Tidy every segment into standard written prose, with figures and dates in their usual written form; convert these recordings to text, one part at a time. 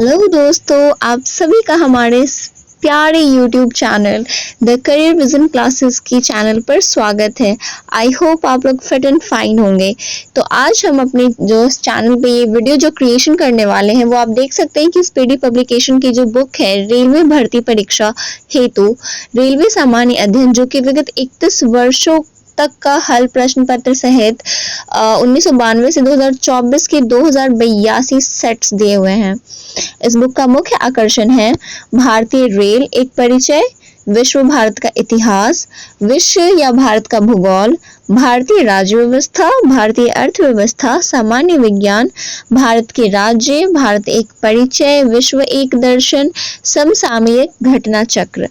Hello दोस्तों, आप सभी का हमारे इस प्यारे YouTube channel the career vision classes की चैनल पर स्वागत है। आई होप आप लोग फिट एंड फाइन होंगे। तो आज हम अपने जो चैनल पे ये वीडियो जो क्रिएशन करने वाले हैं वो आप देख सकते हैं कि स्पीडी पब्लिकेशन की जो बुक है रेलवे भर्ती परीक्षा हेतु रेलवे सामान्य अध्ययन, जो कि विगत 31 वर्षों तक का हल प्रश्न पत्र सहित 1992 से 2024 के 2082 सेट्स दिए हुए हैं। इस बुक का मुख्य आकर्षण है भारतीय रेल एक परिचय, विश्व भारत का इतिहास, विश्व या भारत का भूगोल, भारतीय राज्य व्यवस्था, भारतीय अर्थव्यवस्था, सामान्य विज्ञान, भारत के राज्य, भारत एक परिचय, विश्व एक दर्शन, समसामयिक घटना चक्र।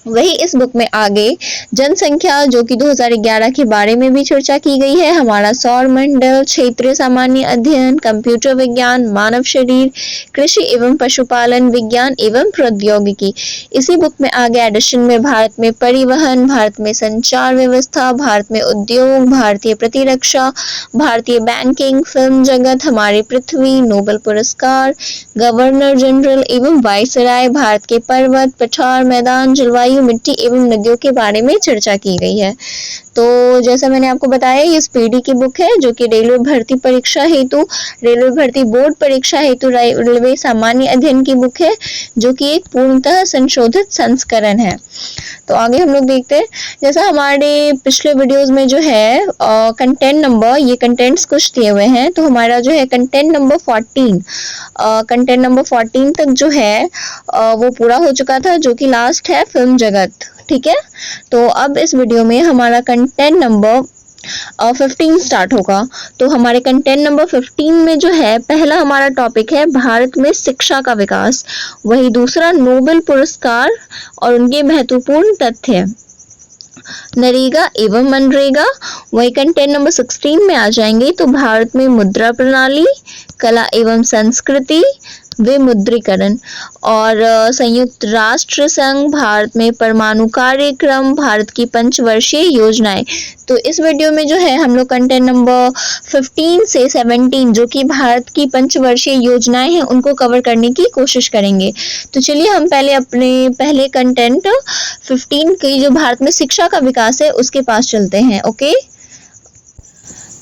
वही इस बुक में आगे जनसंख्या जो कि 2011 के बारे में भी चर्चा की गई है, हमारा सौर मंडल, क्षेत्रीय सामान्य अध्ययन, कंप्यूटर विज्ञान, मानव शरीर, कृषि एवं पशुपालन विज्ञान एवं प्रौद्योगिकी। इसी बुक में आगे एडिशन में भारत में परिवहन, भारत में संचार व्यवस्था, भारत में उद्योग, भारतीय प्रतिरक्षा, भारतीय बैंकिंग, फिल्म जगत, हमारी पृथ्वी, नोबेल पुरस्कार, गवर्नर जनरल एवं वायसराय, भारत के पर्वत, पठार, मैदान, जलवायु, मिट्टी एवं नदियों के बारे में चर्चा की गई है। तो जैसा मैंने आपको बताया, ये स्पीडी की बुक है जो कि रेलवे भर्ती परीक्षा हेतु, रेलवे भर्ती बोर्ड परीक्षा हेतु रेलवे सामान्य अध्ययन की बुक है, जो कि एक पूर्णतः संशोधित संस्करण है। तो आगे हम लोग देखते हैं, जैसा हमारे पिछले वीडियोस में जो है कंटेंट नंबर, ये कंटेंट्स कुछ दिए हुए हैं। तो हमारा जो है कंटेंट नंबर 14 तक जो है वो पूरा हो चुका था, जो कि लास्ट है फिल्म जगत। ठीक है, तो अब इस वीडियो में हमारा कंटेंट नंबर 15 स्टार्ट होगा। तो हमारे कंटेंट नंबर 15 में जो है पहला हमारा टॉपिक है भारत में शिक्षा का विकास, वही दूसरा नोबेल पुरस्कार और उनके महत्वपूर्ण तथ्य, नरेगा एवं मनरेगा। वही कंटेंट नंबर 16 में आ जाएंगे तो भारत में मुद्रा प्रणाली, कला एवं संस्कृति, विमुद्रीकरण और संयुक्त राष्ट्र संघ, भारत में परमाणु कार्यक्रम, भारत की पंचवर्षीय योजनाएं। तो इस वीडियो में जो है हम लोग कंटेंट नंबर 15 से 17 जो कि भारत की पंचवर्षीय योजनाएं हैं उनको कवर करने की कोशिश करेंगे। तो चलिए हम पहले अपने पहले कंटेंट 15 की जो भारत में शिक्षा का विकास है उसके पास चलते हैं। ओके,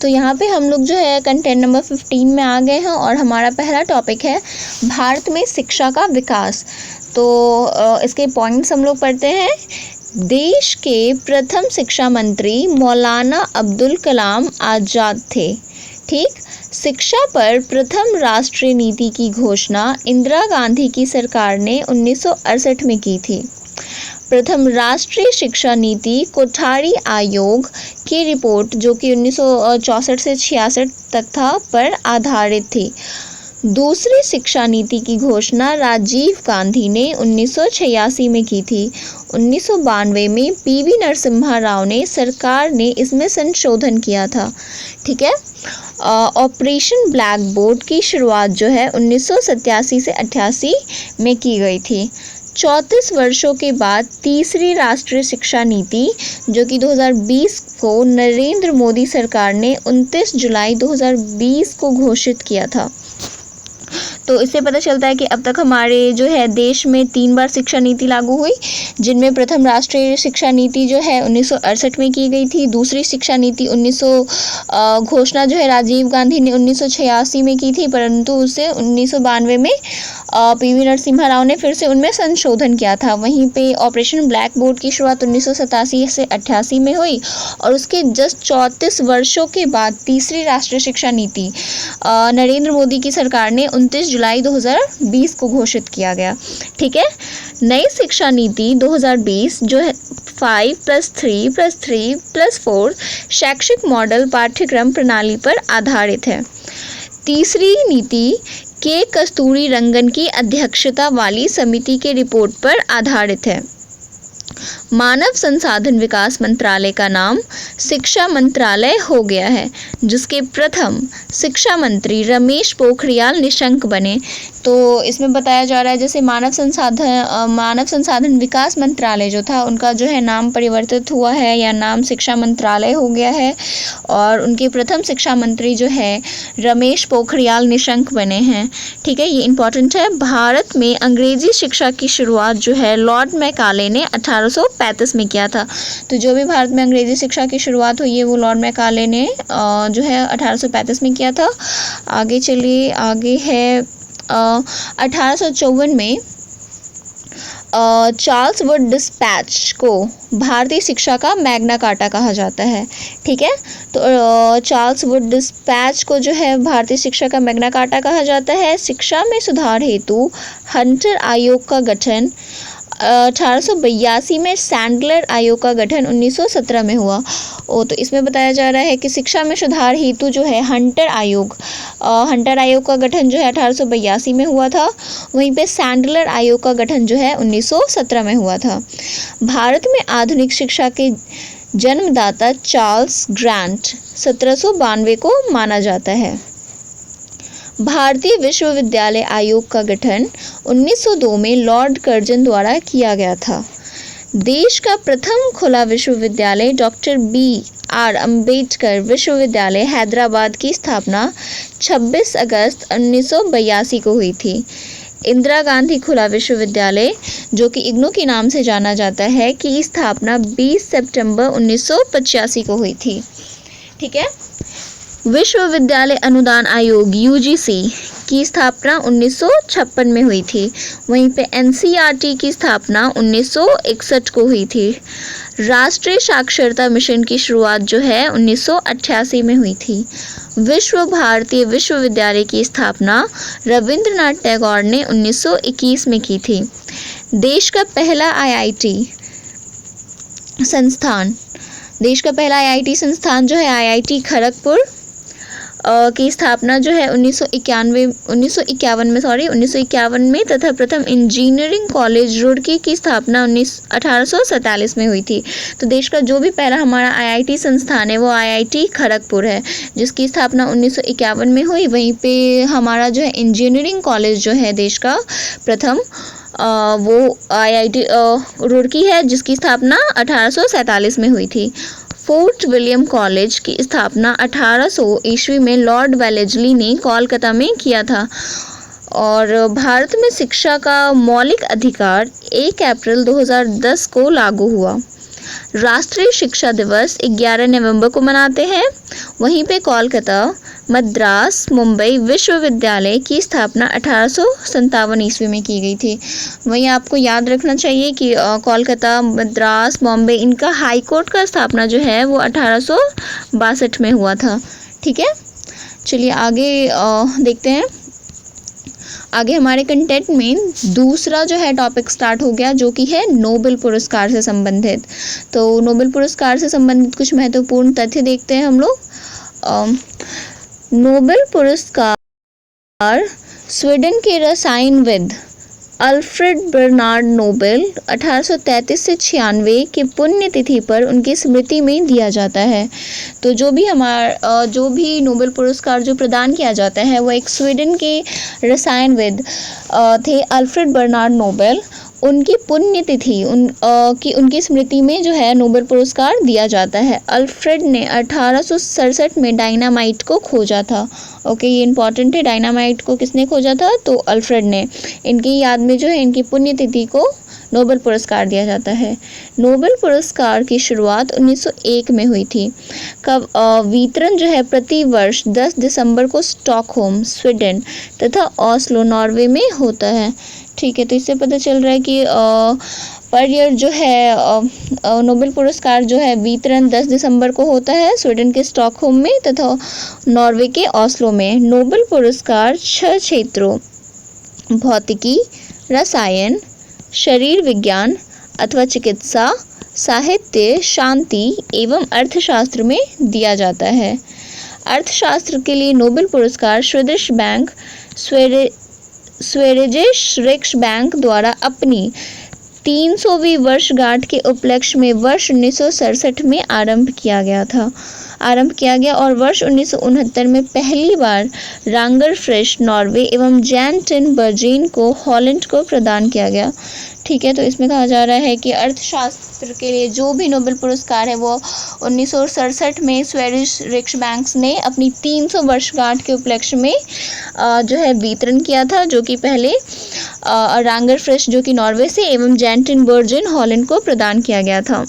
तो यहाँ पे हम लोग जो है कंटेंट नंबर 15 में आ गए हैं और हमारा पहला टॉपिक है भारत में शिक्षा का विकास। तो इसके पॉइंट्स हम लोग पढ़ते हैं। देश के प्रथम शिक्षा मंत्री मौलाना अब्दुल कलाम आज़ाद थे। ठीक, शिक्षा पर प्रथम राष्ट्रीय नीति की घोषणा इंदिरा गांधी की सरकार ने 1968 में की थी। प्रथम राष्ट्रीय शिक्षा नीति कोठारी आयोग की रिपोर्ट जो कि 1964 से 66 तक था पर आधारित थी। दूसरी शिक्षा नीति की घोषणा राजीव गांधी ने 1986 में की थी। 1992 में पीवी नरसिम्हा राव ने सरकार ने इसमें संशोधन किया था। ठीक है, ऑपरेशन ब्लैक बोर्ड की शुरुआत जो है 1987 से 88 में की गई थी। 34 वर्षों के बाद तीसरी राष्ट्रीय शिक्षा नीति जो कि 2020 को नरेंद्र मोदी सरकार ने 29 जुलाई 2020 को घोषित किया था। तो इससे पता चलता है कि अब तक हमारे जो है देश में 3 बार शिक्षा नीति लागू हुई, जिनमें प्रथम राष्ट्रीय शिक्षा नीति जो है 1968 में की गई थी। दूसरी शिक्षा नीति घोषणा जो है राजीव गांधी ने 1986 में की थी, परंतु उसे 1992 में पीवी नरसिम्हा राव ने फिर से उनमें संशोधन किया था। वहीं पे ऑपरेशन ब्लैक बोर्ड की शुरुआत 1987 से 88 में हुई और उसके जस्ट 34 वर्षों के बाद तीसरी राष्ट्रीय शिक्षा नीति नरेंद्र मोदी की सरकार ने 29 जुलाई 2020 को घोषित किया गया। ठीक है, नई शिक्षा नीति 2020 जो है 5+3+3+4 शैक्षिक मॉडल पाठ्यक्रम प्रणाली पर आधारित है। तीसरी नीति के कस्तूरी रंगन की अध्यक्षता वाली समिति के रिपोर्ट पर आधारित है। मानव संसाधन विकास मंत्रालय का नाम शिक्षा मंत्रालय हो गया है, जिसके प्रथम शिक्षा मंत्री रमेश पोखरियाल निशंक बने। तो इसमें बताया जा रहा है जैसे मानव संसाधन विकास मंत्रालय जो था उनका जो है नाम परिवर्तित हुआ है या नाम शिक्षा मंत्रालय हो गया है, और उनके प्रथम शिक्षा मंत्री जो है रमेश पोखरियाल निशंक बने हैं। ठीक है, ये इंपॉर्टेंट है। भारत में अंग्रेजी शिक्षा की शुरुआत जो है लॉर्ड मैकाले ने 1835 में किया था। तो जो भी भारत में अंग्रेजी शिक्षा की शुरुआत हुई है वो लॉर्ड मैकाले ने जो है 1835 में किया था। आगे चलिए, आगे है 1854 में चार्ल्स वुड डिस्पैच को भारतीय शिक्षा का मैग्ना कार्टा कहा जाता है। ठीक है, तो चार्ल्स वुड डिस्पैच को जो है भारतीय शिक्षा का मैग्ना कार्टा कहा जाता है। शिक्षा में सुधार हेतु हंटर आयोग का गठन 1882 में, सैंडलर आयोग का गठन 1917 में हुआ। तो इसमें बताया जा रहा है कि शिक्षा में सुधार हेतु जो है हंटर आयोग का गठन जो है 1882 में हुआ था। वहीं पे सैंडलर आयोग का गठन जो है 1917 में हुआ था। भारत में आधुनिक शिक्षा के जन्मदाता चार्ल्स ग्रांट 1792 को माना जाता है। भारतीय विश्वविद्यालय आयोग का गठन 1902 में लॉर्ड कर्जन द्वारा किया गया था। देश का प्रथम खुला विश्वविद्यालय डॉक्टर B.R. अम्बेडकर विश्वविद्यालय हैदराबाद की स्थापना 26 अगस्त 1982 को हुई थी। इंदिरा गांधी खुला विश्वविद्यालय, जो कि इग्नू के नाम से जाना जाता है, की स्थापना 20 सितंबर 1985 को हुई थी। ठीक है, विश्वविद्यालय अनुदान आयोग UGC की स्थापना 1956 में हुई थी। वहीं पे NCERT की स्थापना 1961 को हुई थी। राष्ट्रीय साक्षरता मिशन की शुरुआत जो है 1988 में हुई थी। विश्व भारतीय विश्वविद्यालय की स्थापना रविंद्रनाथ टैगोर ने 1921 में की थी। देश का पहला IIT संस्थान जो है IIT खड़गपुर की स्थापना जो है 1951 में तथा प्रथम इंजीनियरिंग कॉलेज रुड़की की स्थापना 1847 में हुई थी। तो देश का जो भी पहला हमारा IIT संस्थान है वो IIT खड़गपुर है, जिसकी स्थापना 1951 में हुई। वहीं पे हमारा जो है इंजीनियरिंग कॉलेज जो है देश का प्रथम वो IIT रुड़की है, जिसकी स्थापना 1847 में हुई थी। फोर्ट विलियम कॉलेज की स्थापना 1800 ईस्वी में लॉर्ड वेलेस्ली ने कोलकाता में किया था। और भारत में शिक्षा का मौलिक अधिकार 1 अप्रैल 2010 को लागू हुआ। राष्ट्रीय शिक्षा दिवस 11 नवंबर को मनाते हैं। वहीं पे कोलकाता, मद्रास, मुंबई विश्वविद्यालय की स्थापना 1857 ईस्वी में की गई थी। वहीं आपको याद रखना चाहिए कि कोलकाता, मद्रास, मुंबई इनका हाई कोर्ट का स्थापना जो है वो 1862 में हुआ था। ठीक है, चलिए आगे देखते हैं। आगे हमारे कंटेंट में दूसरा जो है टॉपिक स्टार्ट हो गया, जो कि है नोबेल पुरस्कार से संबंधित। तो नोबेल पुरस्कार से संबंधित कुछ महत्वपूर्ण तथ्य देखते हैं हम लोग। नोबेल पुरस्कार स्वीडन के रसायनविद अल्फ्रेड बर्नार्ड नोबेल 1833 से 96 की पुण्यतिथि पर उनकी स्मृति में दिया जाता है। तो जो भी नोबेल पुरस्कार जो प्रदान किया जाता है वो एक स्वीडन के रसायनविद थे अल्फ्रेड बर्नार्ड नोबेल, उनकी पुण्यतिथि उनकी स्मृति में जो है नोबेल पुरस्कार दिया जाता है। अल्फ्रेड ने 1867 में डायनामाइट को खोजा था। ओके, ये इंपॉर्टेंट है। डायनामाइट को किसने खोजा था? तो अल्फ्रेड ने। इनकी याद में जो है इनकी पुण्यतिथि को नोबेल पुरस्कार दिया जाता है। नोबेल पुरस्कार की शुरुआत 1901 में हुई थी। वितरण जो है प्रति वर्ष 10 दिसंबर को स्टॉकहोम, स्वीडन तथा ऑस्लो, नॉर्वे में होता है। ठीक है, तो इससे पता चल रहा है कि पर ईयर जो है नोबेल पुरस्कार जो है वितरण 10 दिसंबर को होता है स्वीडन के स्टॉकहोम में तथा नॉर्वे के ऑस्लो में। नोबेल पुरस्कार 6 क्षेत्रों भौतिकी, रसायन, शरीर विज्ञान अथवा चिकित्सा, साहित्य, शांति एवं अर्थशास्त्र में दिया जाता है। अर्थशास्त्र के लिए नोबेल पुरस्कार स्वीडिश स्वेरिजेश रिक्स बैंक द्वारा अपनी 300वीं वर्षगांठ के उपलक्ष्य में वर्ष 1967 में आरंभ किया गया और वर्ष 1969 में पहली बार रांगरफ्रेश नॉर्वे एवं जैन टिनबर्जेन को हॉलैंड को प्रदान किया गया। ठीक है, तो इसमें कहा जा रहा है कि अर्थशास्त्र के लिए जो भी नोबेल पुरस्कार है वो 1967 में स्वेडिश रिक्सबैंक्स ने अपनी 300 वर्षगांठ के उपलक्ष्य में जो है वितरण किया था, जो कि पहले रांगरफ्रेश जो कि नॉर्वे से एवं जैन टिनबर्जेन हॉलैंड को प्रदान किया गया था।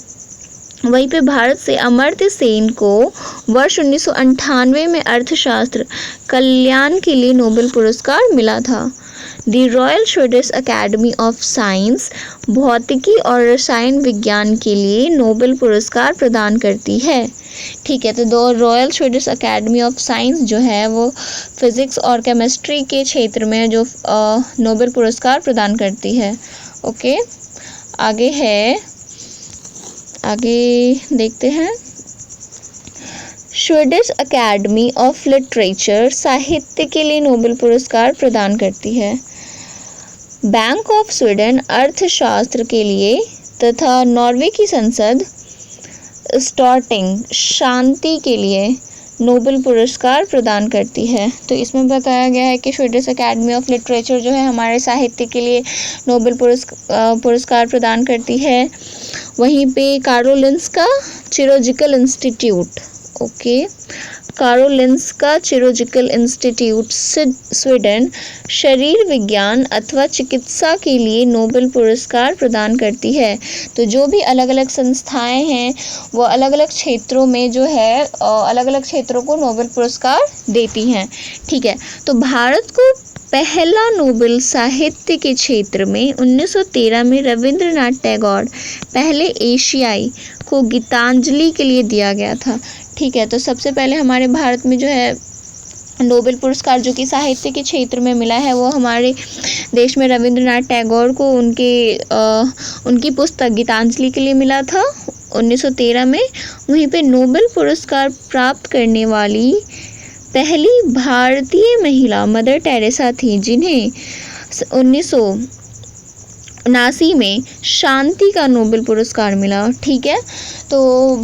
वहीं पे भारत से अमर्त्य सेन को वर्ष 1998 में अर्थशास्त्र कल्याण के लिए नोबेल पुरस्कार मिला था। The Royal Swedish Academy of Science भौतिकी और रसायन विज्ञान के लिए नोबेल पुरस्कार प्रदान करती है। ठीक है, तो दो royal Swedish Academy of science जो है वो फिजिक्स और केमिस्ट्री के क्षेत्र में जो नोबेल पुरस्कार प्रदान करती है। ओके, आगे देखते हैं। स्वीडिश अकेडमी ऑफ लिटरेचर साहित्य के लिए नोबेल पुरस्कार प्रदान करती है। बैंक ऑफ स्वीडन अर्थशास्त्र के लिए तथा नॉर्वे की संसद स्टॉर्टिंग शांति के लिए नोबेल पुरस्कार प्रदान करती है। तो इसमें बताया गया है कि स्वीडिश अकेडमी ऑफ लिटरेचर जो है हमारे साहित्य के लिए नोबेल पुरस्कार प्रदान करती है। वहीं पे Karolinska Chirurgical Institute, Karolinska Chirurgical Institute Sweden शरीर विज्ञान अथवा चिकित्सा के लिए नोबेल पुरस्कार प्रदान करती है। तो जो भी अलग अलग संस्थाएं हैं वो अलग अलग क्षेत्रों में जो है अलग अलग क्षेत्रों को नोबेल पुरस्कार देती हैं। ठीक है, तो भारत को पहला नोबेल साहित्य के क्षेत्र में 1913 में रविंद्रनाथ टैगोर पहले एशियाई को गीतांजलि के लिए दिया गया था। ठीक है, तो सबसे पहले हमारे भारत में जो है नोबेल पुरस्कार जो कि साहित्य के क्षेत्र में मिला है वो हमारे देश में रविंद्रनाथ टैगोर को उनकी पुस्तक गीतांजलि के लिए मिला था 1913 में। वहीं पे नोबेल पुरस्कार प्राप्त करने वाली पहली भारतीय महिला मदर टेरेसा थी, जिन्हें 1979 में शांति का नोबेल पुरस्कार मिला। ठीक है, तो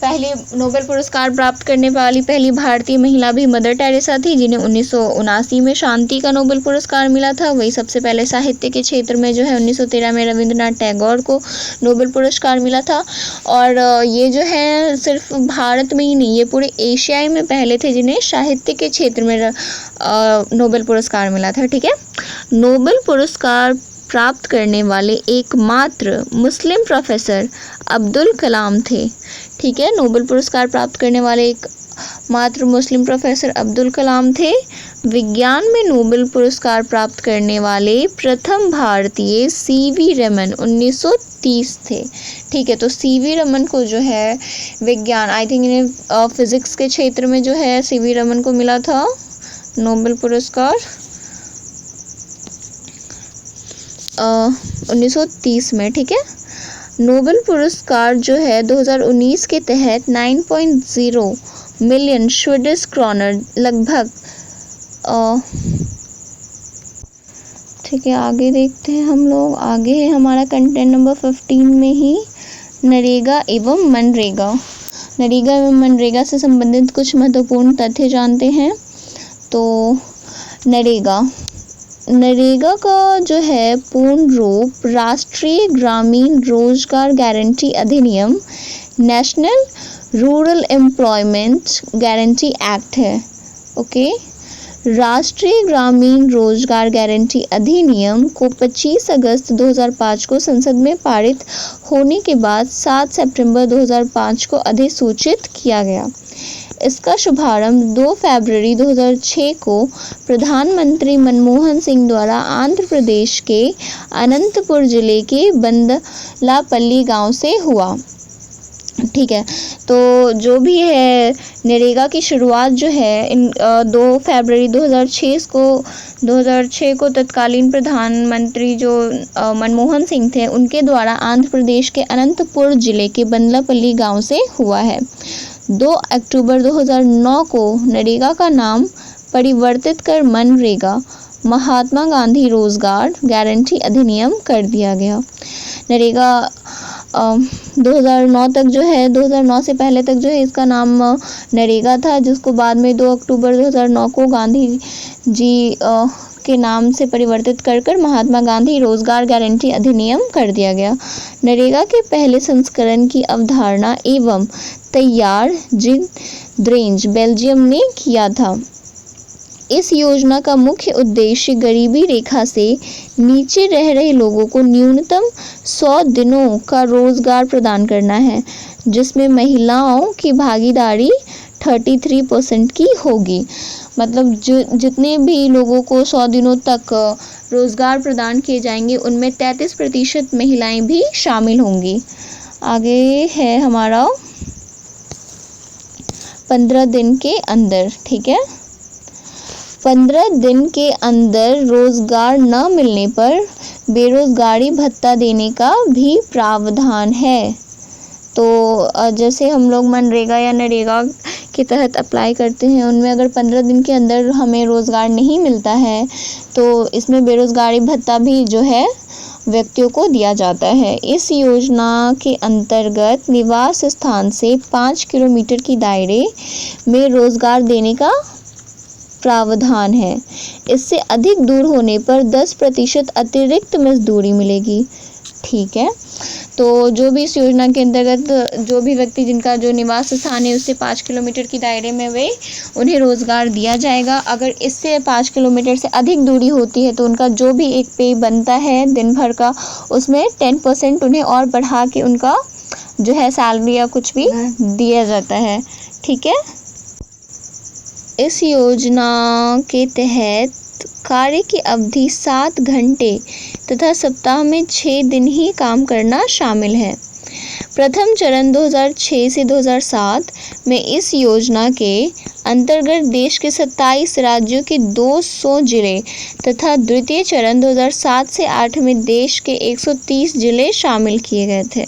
पहली नोबेल पुरस्कार प्राप्त करने वाली पहली भारतीय महिला भी मदर टेरेसा थी, जिन्हें 1979 में शांति का नोबेल पुरस्कार मिला था। वही सबसे पहले साहित्य के क्षेत्र में जो है 1913 में रविंद्रनाथ टैगोर को नोबेल पुरस्कार मिला था। और ये जो है सिर्फ भारत में ही नहीं, ये पूरे एशियाई में पहले थे जिन्हें साहित्य के क्षेत्र में नोबेल पुरस्कार मिला था। ठीक है, नोबेल पुरस्कार प्राप्त करने वाले एकमात्र मुस्लिम प्रोफेसर अब्दुल कलाम थे। ठीक है, नोबेल पुरस्कार प्राप्त करने वाले एकमात्र मुस्लिम प्रोफेसर अब्दुल कलाम थे। विज्ञान में नोबेल पुरस्कार प्राप्त करने वाले प्रथम भारतीय सीवी रमन 1930 थे। ठीक है, तो सीवी रमन को जो है विज्ञान, आई थिंक इन्हें फिजिक्स के क्षेत्र में जो है सीवी रमन को मिला था नोबेल पुरस्कार 1930 में। ठीक है, नोबेल पुरस्कार जो है 2019 के तहत 9.0 मिलियन स्वीडिश क्रॉनर लगभग ठीक है, आगे देखते हैं हम लोग। आगे है हमारा कंटेंट नंबर 15 में ही नरेगा एवं मनरेगा से संबंधित कुछ महत्वपूर्ण तथ्य जानते हैं। तो नरेगा का जो है पूर्ण रूप राष्ट्रीय ग्रामीण रोजगार गारंटी अधिनियम national rural employment guarantee act है। ओके, राष्ट्रीय ग्रामीण रोजगार गारंटी अधिनियम को 25 अगस्त 2005 को संसद में पारित होने के बाद 7 सितंबर 2005 को अधिसूचित किया गया। इसका शुभारंभ 2 फरवरी 2006 को प्रधानमंत्री मनमोहन सिंह द्वारा आंध्र प्रदेश के अनंतपुर जिले के बंदलापल्ली गांव से हुआ। ठीक है, तो जो भी है नरेगा की शुरुआत जो है 2 फरवरी 2006 को तत्कालीन प्रधानमंत्री जो मनमोहन सिंह थे उनके द्वारा आंध्र प्रदेश के अनंतपुर जिले के बंदलापल्ली गांव से हुआ है। 2 अक्टूबर 2009 को नरेगा का नाम परिवर्तित कर मनरेगा महात्मा गांधी रोजगार गारंटी अधिनियम कर दिया गया। नरेगा 2009 तक जो है, 2009 से पहले तक जो है इसका नाम नरेगा था, जिसको बाद में 2 अक्टूबर 2009 को गांधी जी के नाम से परिवर्तित कर महात्मा गांधी रोजगार गारंटी अधिनियम कर दिया गया। नरेगा के पहले संस्करण की अवधारणा एवं तैयार जिद्रेंज बेल्जियम ने किया था। इस योजना का मुख्य उद्देश्य गरीबी रेखा से नीचे रह रहे लोगों को न्यूनतम 100 दिनों का रोजगार प्रदान करना है, जिसमें महिलाओं की भागीदारी 33% की होगी। मतलब जितने भी लोगों को 100 दिनों तक रोजगार प्रदान किए जाएंगे उनमें 33% महिलाएं भी शामिल होंगी। आगे है हमारा 15 दिन के अंदर, ठीक है। 15 दिन के अंदर रोजगार न मिलने पर बेरोजगारी भत्ता देने का भी प्रावधान है। तो जैसे हम लोग मनरेगा या नरेगा के तहत अप्लाई करते हैं, उनमें अगर 15 दिन के अंदर हमें रोजगार नहीं मिलता है तो इसमें बेरोजगारी भत्ता भी जो है व्यक्तियों को दिया जाता है। इस योजना के अंतर्गत निवास स्थान से 5 किलोमीटर की दायरे में रोजगार देने का प्रावधान है। इससे अधिक दूर होने पर 10% अतिरिक्त मजदूरी मिलेगी, ठीक है। तो जो भी इस योजना के अंतर्गत जो भी व्यक्ति जिनका जो निवास स्थान है उससे 5 किलोमीटर की दायरे में उन्हें रोजगार दिया जाएगा। अगर इससे 5 किलोमीटर से अधिक दूरी होती है तो उनका जो भी एक पे बनता है दिन भर का, उसमें 10% उन्हें और बढ़ा के उनका जो है सैलरी या कुछ भी दिया जाता है, ठीक है। इस योजना के तहत कार्य की अवधि 7 घंटे तथा सप्ताह में 6 दिन ही काम करना शामिल है। प्रथम चरण 2006 से 2007 में इस योजना के अंतर्गत देश के 27 राज्यों के 200 जिले तथा द्वितीय चरण 2007 से 8 में देश के 130 जिले शामिल किए गए थे।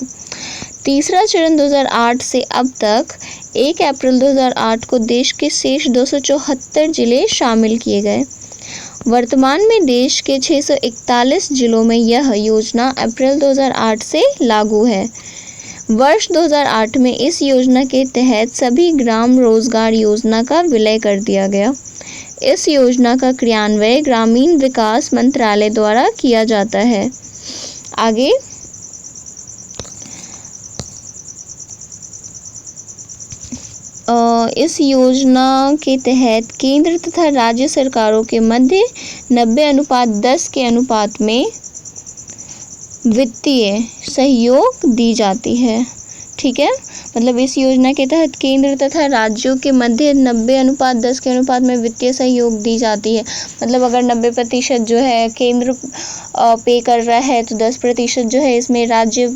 तीसरा चरण 2008 से अब तक 1 अप्रैल 2008 को देश के शेष 274 जिले शामिल किए गए। वर्तमान में देश के 641 जिलों में यह योजना अप्रैल 2008 से लागू है। वर्ष 2008 में इस योजना के तहत सभी ग्राम रोजगार योजना का विलय कर दिया गया। इस योजना का क्रियान्वयन ग्रामीण विकास मंत्रालय द्वारा किया जाता है। आगे इस योजना के तहत केंद्र तथा राज्य सरकारों के मध्य 90:10 के अनुपात में वित्तीय सहयोग दी जाती है, ठीक है। मतलब इस योजना के तहत केंद्र तथा राज्यों के मध्य 90:10 के अनुपात में वित्तीय सहयोग दी जाती है। मतलब अगर 90% जो है केंद्र पे कर रहा है तो 10% जो है इसमें राज्य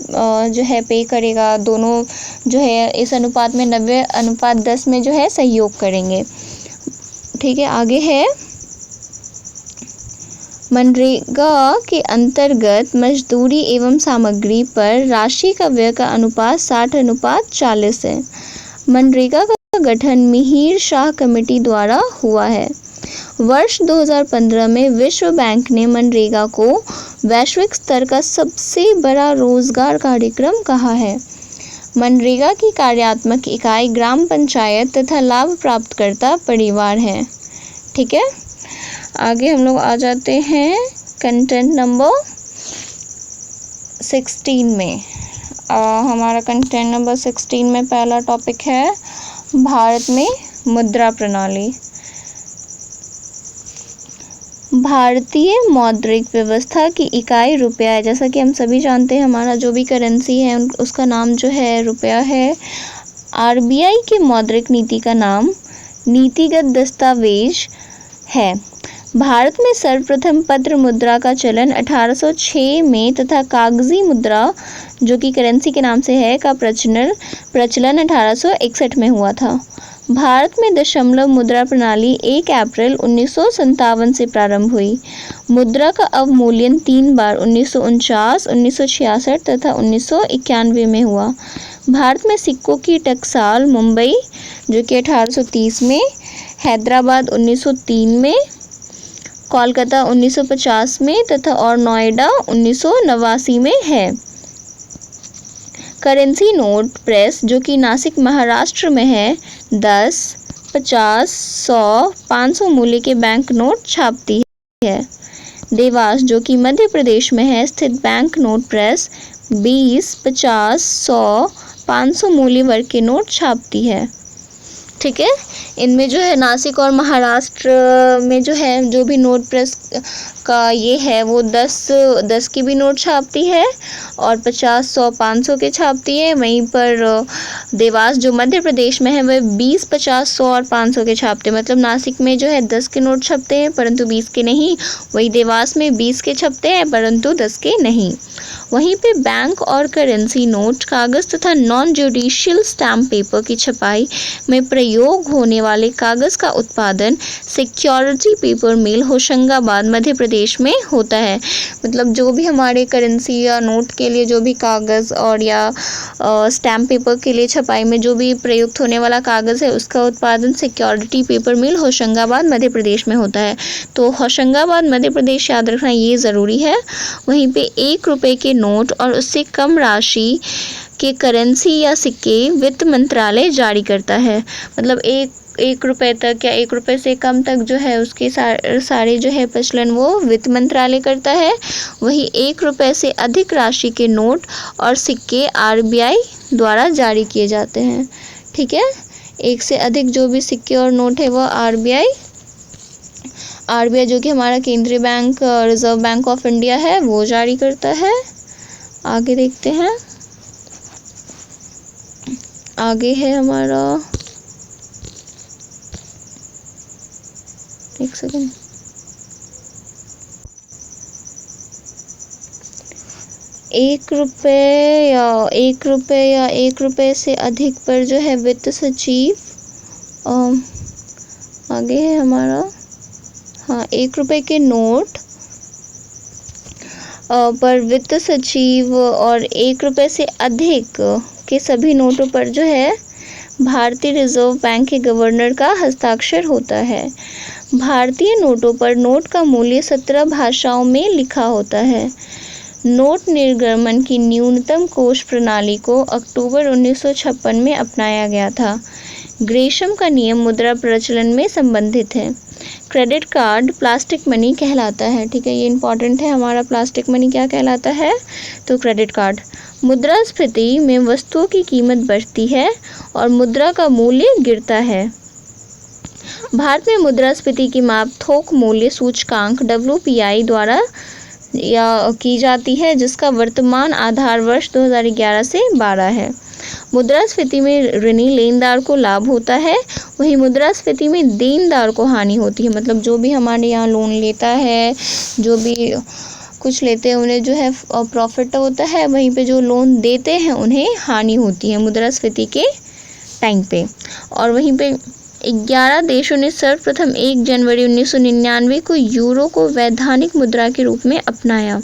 जो है पे करेगा। दोनों जो है इस अनुपात में 90:10 में जो है सहयोग करेंगे, ठीक है। आगे है मनरेगा के अंतर्गत मजदूरी एवं सामग्री पर राशि का व्यय का अनुपात 60:40 है। मनरेगा का गठन मिहिर शाह कमेटी द्वारा हुआ है। वर्ष 2015 में विश्व बैंक ने मनरेगा को वैश्विक स्तर का सबसे बड़ा रोजगार कार्यक्रम कहा है। मनरेगा की कार्यात्मक इकाई ग्राम पंचायत तथा लाभ प्राप्तकर्ता परिवार है, ठीक है। आगे हम लोग आ जाते हैं कंटेंट नंबर 16 में। हमारा कंटेंट नंबर 16 में पहला टॉपिक है भारत में मुद्रा प्रणाली। भारतीय मौद्रिक व्यवस्था की इकाई रुपया है। जैसा कि हम सभी जानते हैं हमारा जो भी करेंसी है उसका नाम जो है रुपया है। आरबीआई की मौद्रिक नीति का नाम नीतिगत दस्तावेज है। भारत में सर्वप्रथम पत्र मुद्रा का चलन 1806 में तथा कागजी मुद्रा जो कि करेंसी के नाम से है का प्रचलन 1861 में हुआ था। भारत में दशमलव मुद्रा प्रणाली 1 अप्रैल 1957 से प्रारंभ हुई। मुद्रा का अवमूल्यन 3 बार 1949, 1966 तथा 1991 में हुआ। भारत में सिक्कों की टकसाल मुंबई जो कि 1830 में, हैदराबाद 1903 में, कोलकाता 1950 में तथा और नोएडा 1989 में है। करेंसी नोट प्रेस जो कि नासिक महाराष्ट्र में है 10, 50, 100, 500 मूल्य के बैंक नोट छापती है। देवास जो कि मध्य प्रदेश में है स्थित बैंक नोट प्रेस 20, 50, 100, 500 मूल्य वर्ग के नोट छापती है। ठीक है, इनमें जो है नासिक और महाराष्ट्र में जो है जो भी नोट प्रेस का ये है वो 10 की भी नोट छापती है और 50, 100, 500 के छापती है। वहीं पर देवास जो मध्य प्रदेश में है वह 20, 50, 100 और 500 के छापते हैं। मतलब नासिक में जो है 10 के नोट छपते हैं परंतु 20 के नहीं, वही देवास में 20 के छपते हैं परंतु 10 के नहीं। वहीं पे बैंक और करेंसी नोट कागज तथा नॉन जुडिशियल स्टैम्प पेपर की छपाई में प्रयोग होने वाले कागज का उत्पादन सिक्योरिटी पेपर मिल होशंगाबाद मध्य प्रदेश में होता है। मतलब जो भी हमारे करेंसी या नोट के लिए जो भी कागज और या स्टैम्प पेपर के लिए छपाई में जो भी प्रयुक्त होने वाला कागज है उसका उत्पादन सिक्योरिटी पेपर मिल होशंगाबाद मध्य प्रदेश में होता है। तो होशंगाबाद मध्य प्रदेश याद रखना ये ज़रूरी है। वहीं पे 1 रुपये के नोट और उससे कम राशि के करेंसी या सिक्के वित्त मंत्रालय जारी करता है। मतलब एक रुपये तक या 1 रुपये से कम तक जो है उसके सारे जो है प्रचलन वो वित्त मंत्रालय करता है। वही 1 रुपये से अधिक राशि के नोट और सिक्के RBI द्वारा जारी किए जाते हैं। ठीक है, 1 से अधिक जो भी सिक्के और नोट है वो RBI जो कि हमारा केंद्रीय bank reserve bank of India है वो जारी करता है। आगे देखते हैं, आगे है हमारा, एक सेकेंड, एक रुपये से अधिक पर जो है वित्त सचिव, आगे है हमारा 1 रुपये के नोट पर वित्त सचिव और 1 रुपये से अधिक के सभी नोटों पर जो है भारतीय रिजर्व बैंक के गवर्नर का हस्ताक्षर होता है। भारतीय नोटों पर नोट का मूल्य 17 भाषाओं में लिखा होता है। नोट निर्गमन की न्यूनतम कोष प्रणाली को अक्टूबर 1956 में अपनाया गया था। ग्रेशम का नियम मुद्रा प्रचलन में संबंधित है। क्रेडिट कार्ड प्लास्टिक मनी कहलाता है। ठीक है, ये इंपॉर्टेंट है हमारा, प्लास्टिक मनी क्या कहलाता है तो क्रेडिट कार्ड। मुद्रास्फीति में वस्तुओं की कीमत बढ़ती है और मुद्रा का मूल्य गिरता है। भारत में मुद्रास्फीति की माप थोक मूल्य सूचकांक WPI द्वारा या की जाती है जिसका वर्तमान आधार वर्ष 2011 से 12 है। मुद्रास्फीति में ऋणी लेनदार को लाभ होता है, वहीं मुद्रास्फीति में देनदार को हानि होती है। मतलब जो भी हमारे यहाँ लोन लेता है, जो भी कुछ लेते हैं उन्हें जो है प्रॉफिट होता है, वहीं पे जो लोन देते हैं उन्हें हानि होती है मुद्रास्फीति के टाइम पे। और वहीं पे 11 देशों ने सर्वप्रथम 1 जनवरी 1999 को यूरो को वैधानिक मुद्रा के रूप में अपनाया।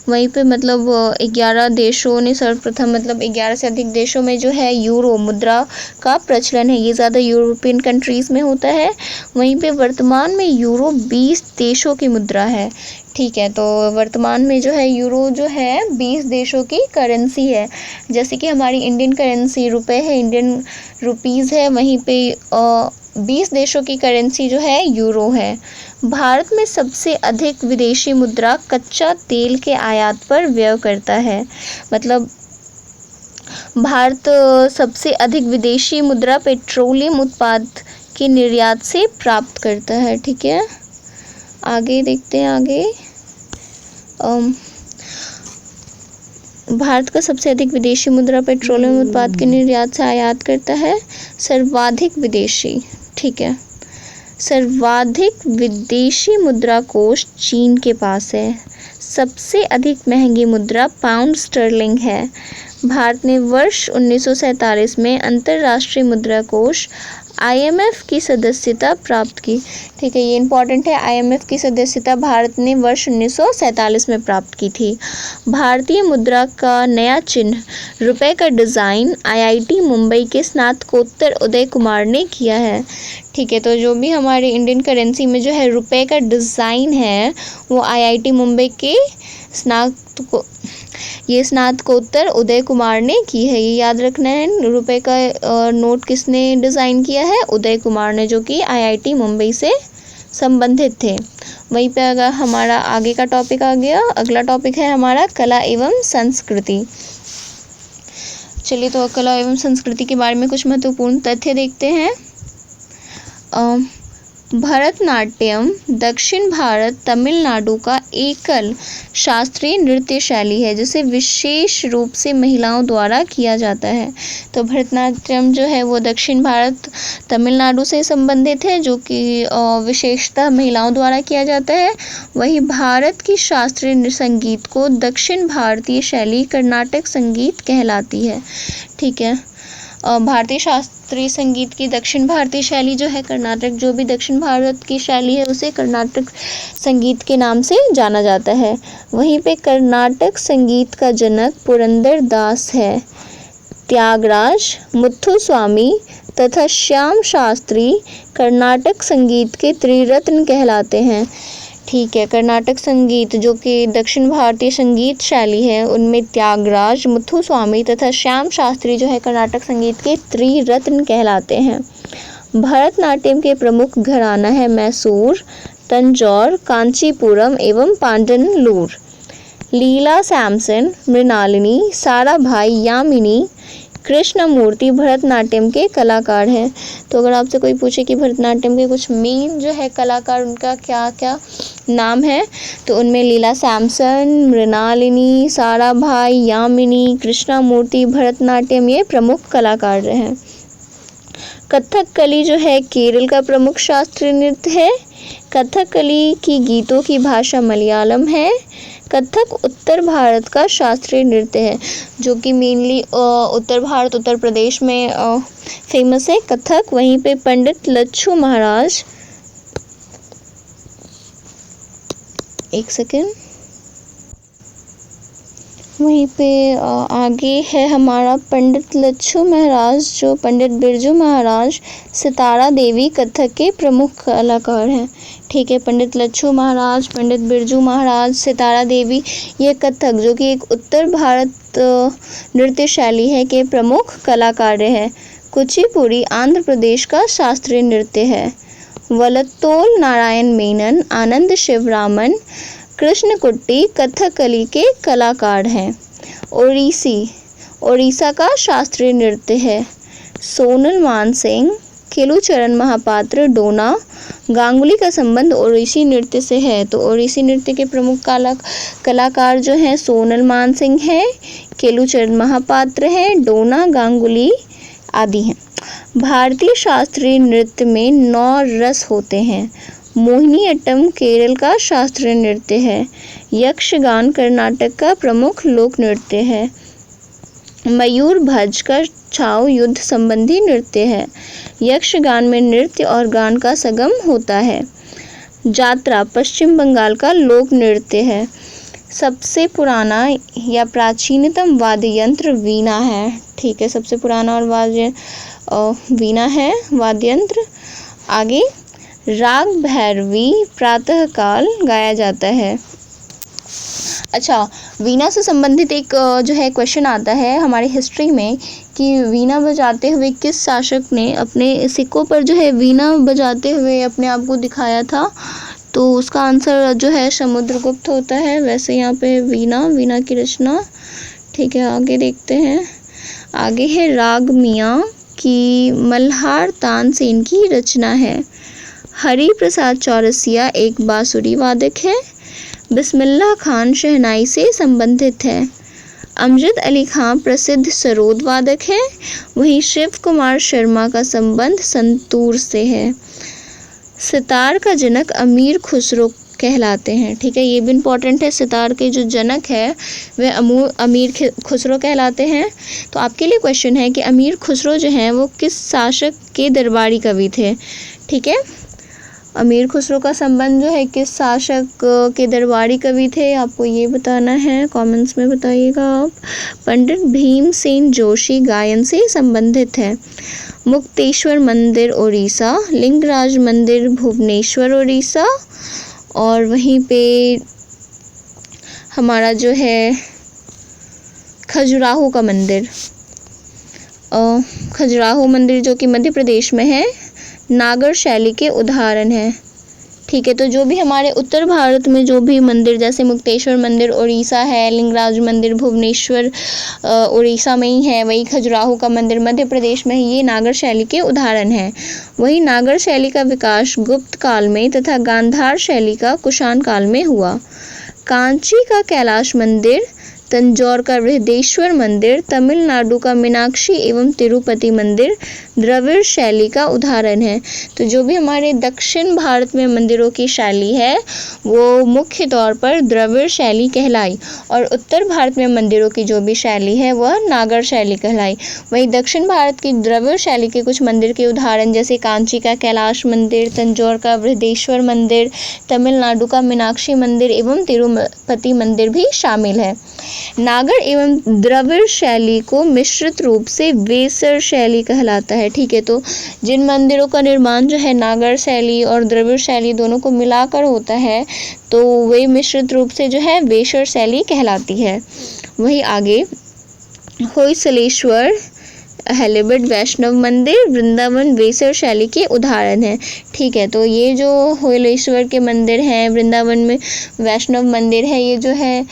वहीं पे मतलब 11 देशों ने सर्वप्रथम, मतलब 11 से अधिक देशों में जो है यूरो मुद्रा का प्रचलन है। ये ज़्यादा यूरोपियन कंट्रीज़ में होता है। वहीं पे वर्तमान में यूरो 20 देशों की मुद्रा है। ठीक है, तो वर्तमान में जो है यूरो जो है 20 देशों की करेंसी है। जैसे कि हमारी इंडियन करेंसी रुपए है, इंडियन रुपीज़ है, वहीं पे 20 देशों की करेंसी जो है यूरो है। भारत में सबसे अधिक विदेशी मुद्रा कच्चा तेल के आयात पर व्यय करता है। मतलब भारत सबसे अधिक विदेशी मुद्रा पेट्रोलियम उत्पाद के निर्यात से प्राप्त करता है। ठीक है, आगे देखते हैं। आगे भारत का सबसे अधिक विदेशी मुद्रा पेट्रोलियम उत्पाद के निर्यात से आयात करता है। सर्वाधिक विदेशी, ठीक है, सर्वाधिक विदेशी मुद्रा कोष चीन के पास है। सबसे अधिक महंगी मुद्रा पाउंड स्टर्लिंग है। भारत ने वर्ष 1947 में अंतर्राष्ट्रीय मुद्रा कोष IMF की सदस्यता प्राप्त की। ठीक है, ये इम्पॉर्टेंट है। IMF की सदस्यता भारत ने वर्ष 1947 में प्राप्त की थी। भारतीय मुद्रा का नया चिन्ह रुपए का डिज़ाइन IIT मुंबई के स्नातकोत्तर उदय कुमार ने किया है। ठीक है, तो जो भी हमारे इंडियन करेंसी में जो है रुपए का डिज़ाइन है वो IIT मुंबई के स्नातकोत्तर उदय कुमार ने की है। ये याद रखना है। रुपए का नोट किसने डिज़ाइन किया है? उदय कुमार ने, जो कि IIT मुंबई से संबंधित थे। वहीं पे अगर हमारा आगे का टॉपिक आ गया, अगला टॉपिक है हमारा कला एवं संस्कृति। चलिए, तो कला एवं संस्कृति के बारे में कुछ महत्वपूर्ण तथ्य देखते हैं। भरतनाट्यम दक्षिण भारत तमिलनाडु का एकल शास्त्रीय नृत्य शैली है जिसे विशेष रूप से महिलाओं द्वारा किया जाता है। तो भरतनाट्यम जो है वो दक्षिण भारत तमिलनाडु से संबंधित है, जो कि विशेषतः महिलाओं द्वारा किया जाता है। वहीं भारत की शास्त्रीय संगीत को दक्षिण भारतीय शैली कर्नाटक संगीत कहलाती है। ठीक है, भारतीय शास्त्रीय संगीत की दक्षिण भारतीय शैली जो है कर्नाटक, जो भी दक्षिण भारत की शैली है उसे कर्नाटक संगीत के नाम से जाना जाता है। वहीं पे कर्नाटक संगीत का जनक पुरंदर दास है। त्यागराज, मुथुस्वामी तथा श्याम शास्त्री कर्नाटक संगीत के त्रिरत्न कहलाते हैं। ठीक है, कर्नाटक संगीत जो कि दक्षिण भारतीय संगीत शैली है उनमें त्यागराज, मुथुस्वामी तथा श्याम शास्त्री जो है कर्नाटक संगीत के त्रिरत्न कहलाते हैं। भरतनाट्यम के प्रमुख घराना है मैसूर, तंजौर, कांचीपुरम एवं पांडनलूर। लीला सैमसन, मृणालिनी, साराभाई, यामिनी, कृष्णमूर्ति भरतनाट्यम के कलाकार हैं। तो अगर आपसे कोई पूछे कि भरतनाट्यम के कुछ मेन जो है कलाकार, उनका क्या क्या नाम है, तो उनमें लीला सैमसन, मृणालिनी, साराभाई, यामिनी, कृष्णमूर्ति भरतनाट्यम ये प्रमुख कलाकार हैं। कथकली जो है केरल का प्रमुख शास्त्रीय नृत्य है। कथकली की गीतों की भाषा मलयालम है। कथक उत्तर भारत का शास्त्रीय नृत्य है, जो कि मेनली उत्तर भारत, उत्तर प्रदेश में फेमस है कथक। वहीं पे पंडित लच्छू महाराज, एक सेकेंड, वहीं पे आगे है हमारा पंडित लच्छू महाराज, जो पंडित बिरजू महाराज, सितारा देवी कथक के प्रमुख कलाकार हैं। ठीक है, पंडित लच्छू महाराज, पंडित बिरजू महाराज, सितारा देवी, ये कथक जो कि एक उत्तर भारत नृत्य शैली है के प्रमुख कलाकार हैं। कुचिपुड़ी आंध्र प्रदेश का शास्त्रीय नृत्य है। वलत्तोल नारायण मेनन, आनंद शिवरामन, कृष्णकुट्टी कथकली के कलाकार हैं। ओडिसी ओडिशा का शास्त्रीय नृत्य है। सोनल मानसिंह, केलुचरण महापात्र, डोना गांगुली का संबंध ओडिसी नृत्य से है। तो ओडिसी नृत्य के प्रमुख कलाकार जो हैं सोनल मानसिंह है, केलुचरण महापात्र है, डोना गांगुली आदि हैं। भारतीय शास्त्रीय नृत्य में 9 रस होते हैं। मोहिनीअट्टम केरल का शास्त्रीय नृत्य है। यक्षगान कर्नाटक का प्रमुख लोक नृत्य है। मयूरभंज का छाव युद्ध संबंधी नृत्य है। यक्षगान में नृत्य और गान का संगम होता है। जात्रा पश्चिम बंगाल का लोक नृत्य है। सबसे पुराना या प्राचीनतम वाद्य यंत्र वीणा है। ठीक है, सबसे पुराना और वीणा है वाद्य यंत्र। आगे राग भैरवी प्रातःकाल गाया जाता है। अच्छा, वीणा से संबंधित एक जो है क्वेश्चन आता है हमारी हिस्ट्री में कि वीणा बजाते हुए किस शासक ने अपने सिक्कों पर जो है वीणा बजाते हुए अपने आप को दिखाया था। तो उसका आंसर जो है समुद्रगुप्त होता है। वैसे यहाँ पे वीणा की रचना। ठीक है, आगे देखते हैं। आगे है राग मियाँ की मल्हार तानसेन की रचना है। हरि प्रसाद चौरसिया एक बांसुरी वादक है। बिस्मिल्लाह खान शहनाई से संबंधित है। अमजद अली खान प्रसिद्ध सरोद वादक है। वहीं शिव कुमार शर्मा का संबंध संतूर से है। सितार का जनक अमीर खुसरो कहलाते हैं। ठीक है, ये भी इम्पोर्टेंट है। सितार के जो जनक है वह अमीर खुसरो कहलाते हैं। तो आपके लिए क्वेश्चन है कि अमीर खुसरो जो हैं वो किस शासक के दरबारी कवि थे। ठीक है, अमीर खुसरो का संबंध जो है किस शासक के दरबारी कवि थे, आपको ये बताना है। कमेंट्स में बताइएगा आप। पंडित भीमसेन जोशी गायन से संबंधित है। मुक्तेश्वर मंदिर उड़ीसा, लिंगराज मंदिर भुवनेश्वर उड़ीसा, और वहीं पे हमारा जो है खजुराहो का मंदिर, खजुराहो मंदिर जो कि मध्य प्रदेश में है, नागर शैली के उदाहरण है। ठीक है, तो जो भी हमारे उत्तर भारत में जो भी मंदिर, जैसे मुक्तेश्वर मंदिर उड़ीसा है, लिंगराज मंदिर भुवनेश्वर उड़ीसा में ही है, वही खजुराहो का मंदिर मध्य प्रदेश में है, ये नागर शैली के उदाहरण हैं। वही नागर शैली का विकास गुप्त काल में तथा गांधार शैली का कुषाण काल में हुआ। कांची का कैलाश मंदिर, तंजौर का बृहदेश्वर मंदिर, तमिलनाडु का मीनाक्षी एवं तिरुपति मंदिर द्रविड़ शैली का उदाहरण है। तो जो भी हमारे दक्षिण भारत में मंदिरों की शैली है वो मुख्य तौर पर द्रविड़ शैली कहलाई, और उत्तर भारत में मंदिरों की जो भी शैली है वह नागर शैली कहलाई। वहीं दक्षिण भारत की द्रविड़ शैली के कुछ मंदिर के उदाहरण जैसे कांची का कैलाश मंदिर, तंजौर का बृहदेश्वर मंदिर, तमिलनाडु का मीनाक्षी मंदिर एवं तिरुपति मंदिर भी शामिल है। नागर एवं द्रविड़ शैली को मिश्रित रूप से वेसर शैली कहलाता है। ठीक है, तो जिन मंदिरों का निर्माण जो है नागर शैली और द्रविड़ शैली दोनों को मिलाकर होता है तो वे मिश्रित रूप से जो है वेसर शैली कहलाती है। वही आगे होयसलेश्वर, हेलिबट वैष्णव मंदिर, वृंदावन वेसर शैली के उदाहरण हैं। ठीक है, तो ये जो होयलेश्वर के मंदिर हैं, वृंदावन में वैष्णव मंदिर है, ये जो है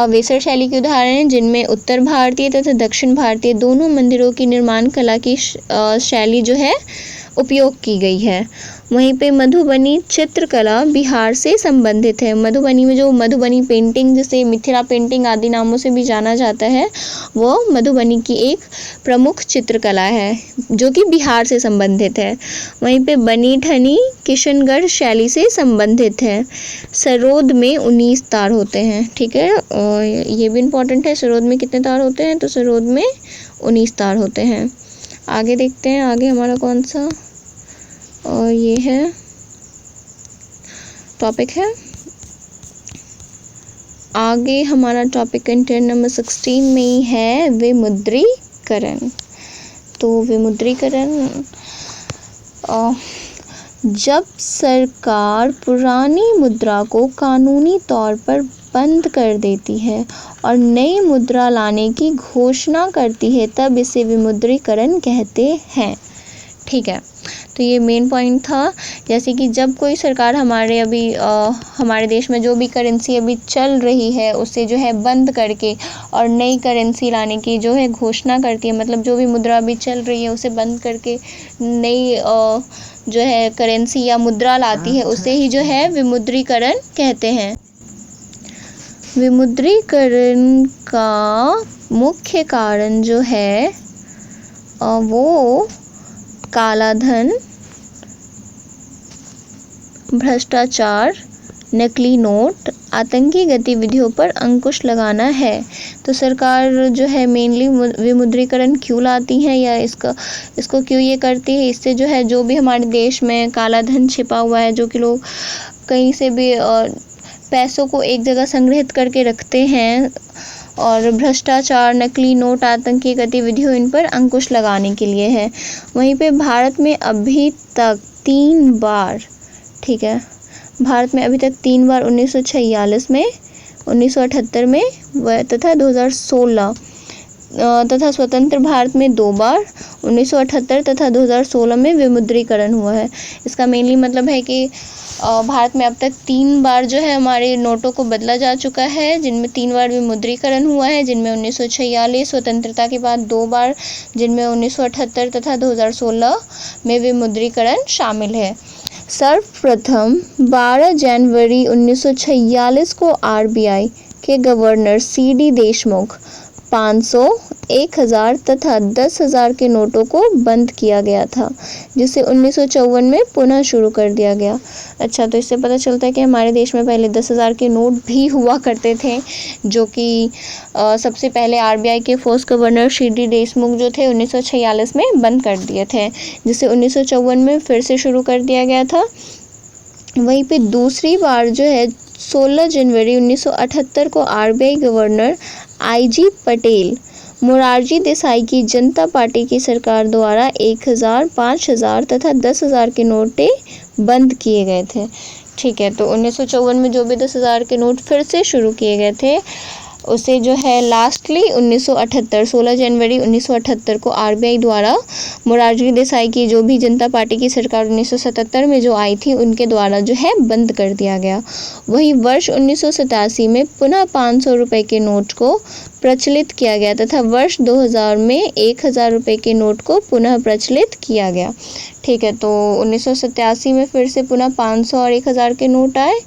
वेसर शैली के उदाहरण हैं, जिनमें उत्तर भारतीय तथा दक्षिण भारतीय दोनों मंदिरों की निर्माण कला की शैली जो है उपयोग की गई है। वहीं पे मधुबनी चित्रकला बिहार से संबंधित है। मधुबनी में जो मधुबनी पेंटिंग, जिसे मिथिला पेंटिंग आदि नामों से भी जाना जाता है, वो मधुबनी की एक प्रमुख चित्रकला है जो कि बिहार से संबंधित है। वहीं पे बनी ठनी किशनगढ़ शैली से संबंधित है। सरोद में 19 तार होते हैं। ठीक है, और ये भी इम्पोर्टेंट है, सरोद में कितने तार होते हैं, तो सरोद में 19 तार होते हैं। आगे देखते हैं, आगे हमारा कौन सा और ये है टॉपिक है। आगे हमारा टॉपिक कंटेंट नंबर 16 में ही है विमुद्रीकरण। तो विमुद्रीकरण, जब सरकार पुरानी मुद्रा को कानूनी तौर पर बंद कर देती है और नई मुद्रा लाने की घोषणा करती है तब इसे विमुद्रीकरण कहते हैं। ठीक है, तो ये मेन पॉइंट था। जैसे कि जब कोई सरकार हमारे देश में जो भी करेंसी अभी चल रही है उसे जो है बंद करके और नई करेंसी लाने की जो है घोषणा करती है, मतलब जो भी मुद्रा अभी चल रही है उसे बंद करके नई जो है करेंसी या मुद्रा लाती है, उसे ही जो है विमुद्रीकरण कहते हैं। विमुद्रीकरण का मुख्य कारण जो है वो काला धन, भ्रष्टाचार, नकली नोट, आतंकी गतिविधियों पर अंकुश लगाना है। तो सरकार जो है मेनली विमुद्रीकरण क्यों लाती है या इसको क्यों ये करती है, इससे जो है जो भी हमारे देश में काला धन छिपा हुआ है, जो कि लोग कहीं से भी पैसों को एक जगह संग्रहित करके रखते हैं, और भ्रष्टाचार, नकली नोट, आतंकी गतिविधियों, इन पर अंकुश लगाने के लिए है। वहीं पे भारत में अभी तक 3 बार, ठीक है, भारत में अभी तक 3 बार 1946 में, 1978 में तथा 2016 तथा स्वतंत्र भारत में 2 बार 1978 तथा 2016 में विमुद्रीकरण हुआ है। इसका मेनली मतलब है कि भारत में अब तक 3 बार जो है हमारे नोटों को बदला जा चुका है, जिनमें 3 बार विमुद्रीकरण हुआ है, जिनमें 1946 स्वतंत्रता के बाद 2 बार, जिनमें 1978 तथा 2016 में विमुद्रीकरण शामिल है। सर्वप्रथम 12 जनवरी 1946 को आरबीआई के गवर्नर सीडी देशमुख 500, 1000 तथा 10,000 के नोटों को बंद किया गया था, जिसे 1954 में पुनः शुरू कर दिया गया। अच्छा, तो इससे पता चलता है कि हमारे देश में पहले 10,000 के नोट भी हुआ करते थे, जो कि सबसे पहले आरबीआई के फर्स्ट गवर्नर सी.डी. देशमुख जो थे 1946 में बंद कर दिए थे, जिसे 1954 में फिर से शुरू कर दिया गया था। वहीं पे दूसरी बार जो है 16 जनवरी 1978 को RBI governor IG. Patel Morarji Desai की जनता पार्टी की सरकार द्वारा 1000, 5000 तथा 10,000 के नोटें बंद किए गए थे। ठीक है, तो 1954 में जो भी 10,000 के नोट फिर से शुरू किए गए थे, उसे जो है लास्टली 16 जनवरी 1978 को आरबीआई द्वारा मोरारजी देसाई की जो भी जनता पार्टी की सरकार 1977 में जो आई थी, उनके द्वारा जो है बंद कर दिया गया। वहीं वर्ष 1987 में पुनः 500 रुपये के नोट को प्रचलित किया गया तथा वर्ष 2000 में 1000 रुपये के नोट को पुनः प्रचलित किया गया। ठीक है, तो 1987 में फिर से पुनः 500 और 1000 के नोट आए,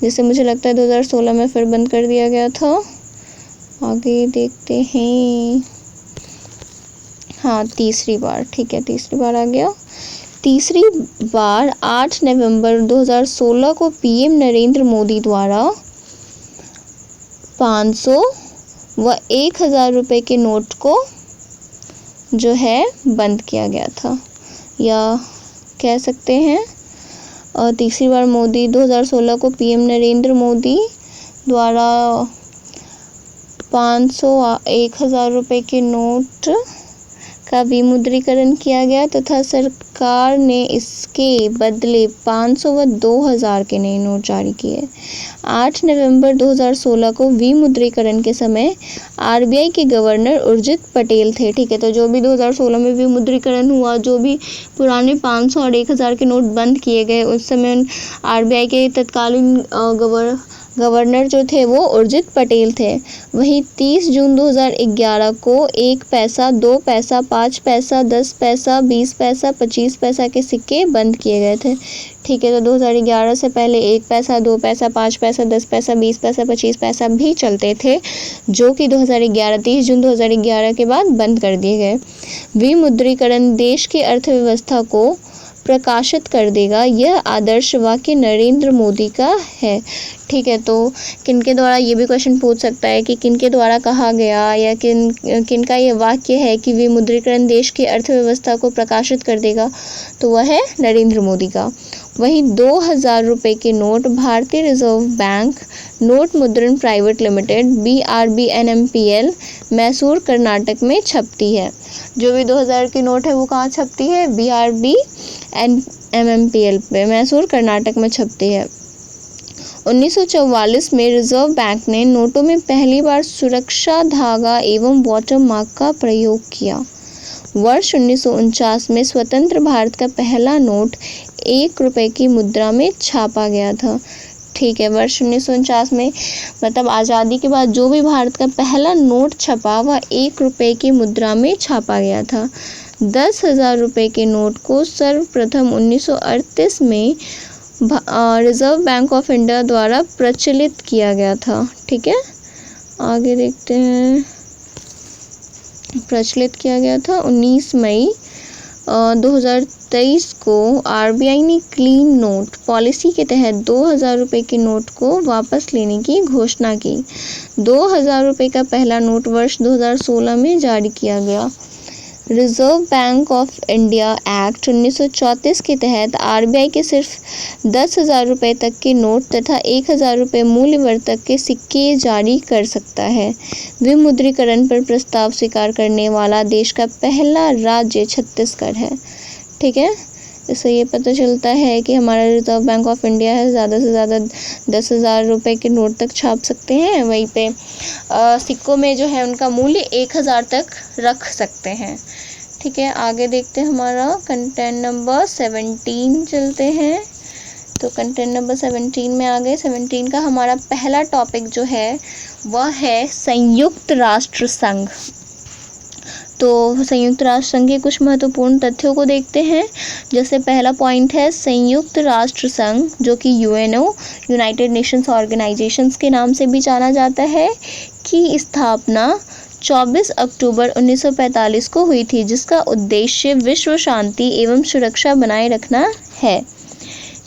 जिसे मुझे लगता है 2016 में फिर बंद कर दिया गया था। आगे देखते हैं। हाँ, तीसरी बार। ठीक है, तीसरी बार आ गया। तीसरी बार 8 नवंबर 2016 को पीएम नरेंद्र मोदी द्वारा 500 व 1000 रुपये के नोट को जो है बंद किया गया था, या कह सकते हैं तीसरी बार 2016 को पीएम नरेंद्र मोदी द्वारा 500 1000 रुपये के नोट का विमुद्रीकरण किया गया तथा सरकार ने इसके बदले 500 व 2000 के नए नोट जारी किए। 8 नवंबर 2016 को विमुद्रीकरण के समय आरबीआई के गवर्नर उर्जित पटेल थे। ठीक है, तो जो भी 2016 में विमुद्रीकरण हुआ, जो भी पुराने 500 और 1000 के नोट बंद किए गए, उस समय आरबीआई के तत्कालीन गवर्नर जो थे वो उर्जित पटेल थे। वहीं 30 जून 2011 को 1 पैसा, 2 पैसा, 5 पैसा, 10 पैसा, 20 पैसा, 25 पैसा के सिक्के बंद किए गए थे। ठीक है, तो 2011 से पहले 1 पैसा, 2 पैसा, 5 पैसा, 10 पैसा, 20 पैसा, 25 पैसा भी चलते थे, जो कि 30 जून 2011 के बाद बंद कर दिए गए। विमुद्रीकरण देश की अर्थव्यवस्था को प्रकाशित कर देगा, यह आदर्श वाक्य नरेंद्र मोदी का है। ठीक है, तो किनके द्वारा, ये भी क्वेश्चन पूछ सकता है कि किनके द्वारा कहा गया या किनका ये वाक्य है कि विमुद्रीकरण देश की अर्थव्यवस्था को प्रकाशित कर देगा, तो वह है नरेंद्र मोदी का। वहीं 2000 रुपये के नोट भारतीय रिजर्व बैंक नोट मुद्रण private limited BRBNMPL Mysore Karnataka में छपती है। जो भी 2000 की नोट है वो कहाँ छपती है? BRBNMPL पे मैसूर कर्नाटक में छपती है। 1944 में रिजर्व बैंक ने नोटों में पहली बार सुरक्षा धागा एवं वाटरमार्क का प्रयोग किया। वर्ष 1949 में स्वतंत्र भारत का पहला नोट 1 रुपये की मुद्रा में छापा गया था। ठीक है, वर्ष 1949 में मतलब आज़ादी के बाद जो भी भारत का पहला नोट छपा वह 1 रुपये की मुद्रा में छापा गया था। 10,000 रुपये के नोट को सर्वप्रथम 1938 में रिजर्व बैंक ऑफ इंडिया द्वारा प्रचलित किया गया था। ठीक है, आगे देखते हैं। प्रचलित किया गया था 19 मई 2023 को आरबीआई ने क्लीन नोट पॉलिसी के तहत 2000 रुपये के नोट को वापस लेने की घोषणा की। 2000 रुपये का पहला नोट वर्ष 2016 में जारी किया गया। Reserve bank of India act 1934 के तहत आरबीआई के सिर्फ 10,000 रुपये तक के नोट तथा 1,000 रुपये मूल्य वर्ग तक के सिक्के जारी कर सकता है। विमुद्रीकरण पर प्रस्ताव स्वीकार करने वाला देश का पहला राज्य छत्तीसगढ़ है। ठीक है, इससे ये पता चलता है कि हमारा रिजर्व बैंक ऑफ इंडिया है, ज़्यादा से ज़्यादा 10,000 रुपये के नोट तक छाप सकते हैं। वहीं पे सिक्कों में जो है उनका मूल्य 1,000 तक रख सकते हैं। ठीक है, आगे देखते हैं। हमारा कंटेंट नंबर 17 चलते हैं। तो कंटेंट नंबर 17 में आ गए। 17 का हमारा पहला टॉपिक जो है वह है संयुक्त राष्ट्र संघ। तो संयुक्त राष्ट्र संघ के कुछ महत्वपूर्ण तथ्यों को देखते हैं। जैसे पहला पॉइंट है संयुक्त राष्ट्र संघ, जो कि यूएनओ यूनाइटेड नेशंस ऑर्गेनाइजेशंस के नाम से भी जाना जाता है, की स्थापना 24 अक्टूबर 1945 को हुई थी, जिसका उद्देश्य विश्व शांति एवं सुरक्षा बनाए रखना है।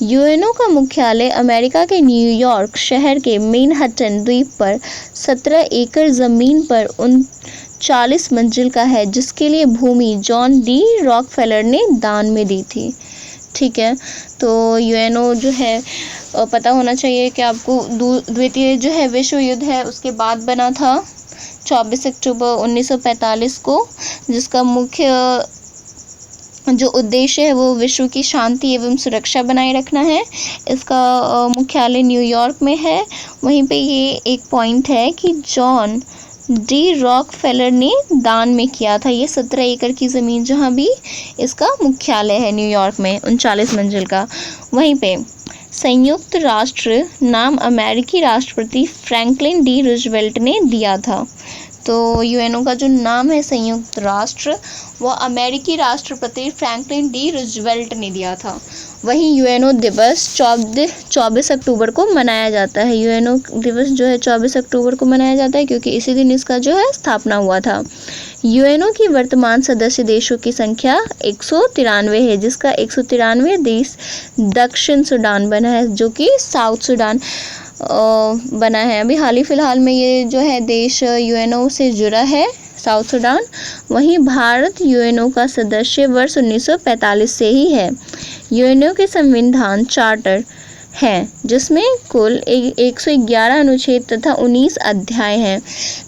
यूएनओ का मुख्यालय अमेरिका के न्यूयॉर्क शहर के मैनहट्टन द्वीप पर 17 एकड़ जमीन पर 39 मंजिल का है, जिसके लिए भूमि जॉन डी रॉकफेलर ने दान में दी थी। ठीक है, तो यूएनओ जो है पता होना चाहिए कि आपको द्वितीय जो है विश्व युद्ध है उसके बाद बना था 24 अक्टूबर 1945 को, जिसका मुख्य जो उद्देश्य है वो विश्व की शांति एवं सुरक्षा बनाए रखना है। इसका मुख्यालय न्यूयॉर्क में है। वहीं पे ये एक पॉइंट है कि जॉन डी रॉकफेलर ने दान में किया था ये 17 एकड़ की ज़मीन, जहाँ भी इसका मुख्यालय है न्यूयॉर्क में 39 मंजिल का। वहीं पे संयुक्त राष्ट्र नाम अमेरिकी राष्ट्रपति फ्रैंकलिन डी रूजवेल्ट ने दिया था। तो यूएनओ का जो नाम है संयुक्त राष्ट्र, वह अमेरिकी राष्ट्रपति फ्रैंकलिन डी रूजवेल्ट ने दिया था। वहीं यूएनओ दिवस 24 अक्टूबर को मनाया जाता है। यूएनओ दिवस जो है 24 अक्टूबर को मनाया जाता है क्योंकि इसी दिन इसका जो है स्थापना हुआ था। यूएनओ की वर्तमान सदस्य देशों की संख्या 193 है, जिसका 193 देश दक्षिण सूडान बना है, जो कि साउथ सूडान बना है। अभी हाल ही फिलहाल में ये जो है देश यूएनओ से जुड़ा है, साउथ सूडान। वहीं भारत यूएनओ का सदस्य वर्ष 1945 से ही है। यूएनओ के संविधान चार्टर हैं, जिसमें कुल 111 अनुच्छेद तथा 19 अध्याय हैं।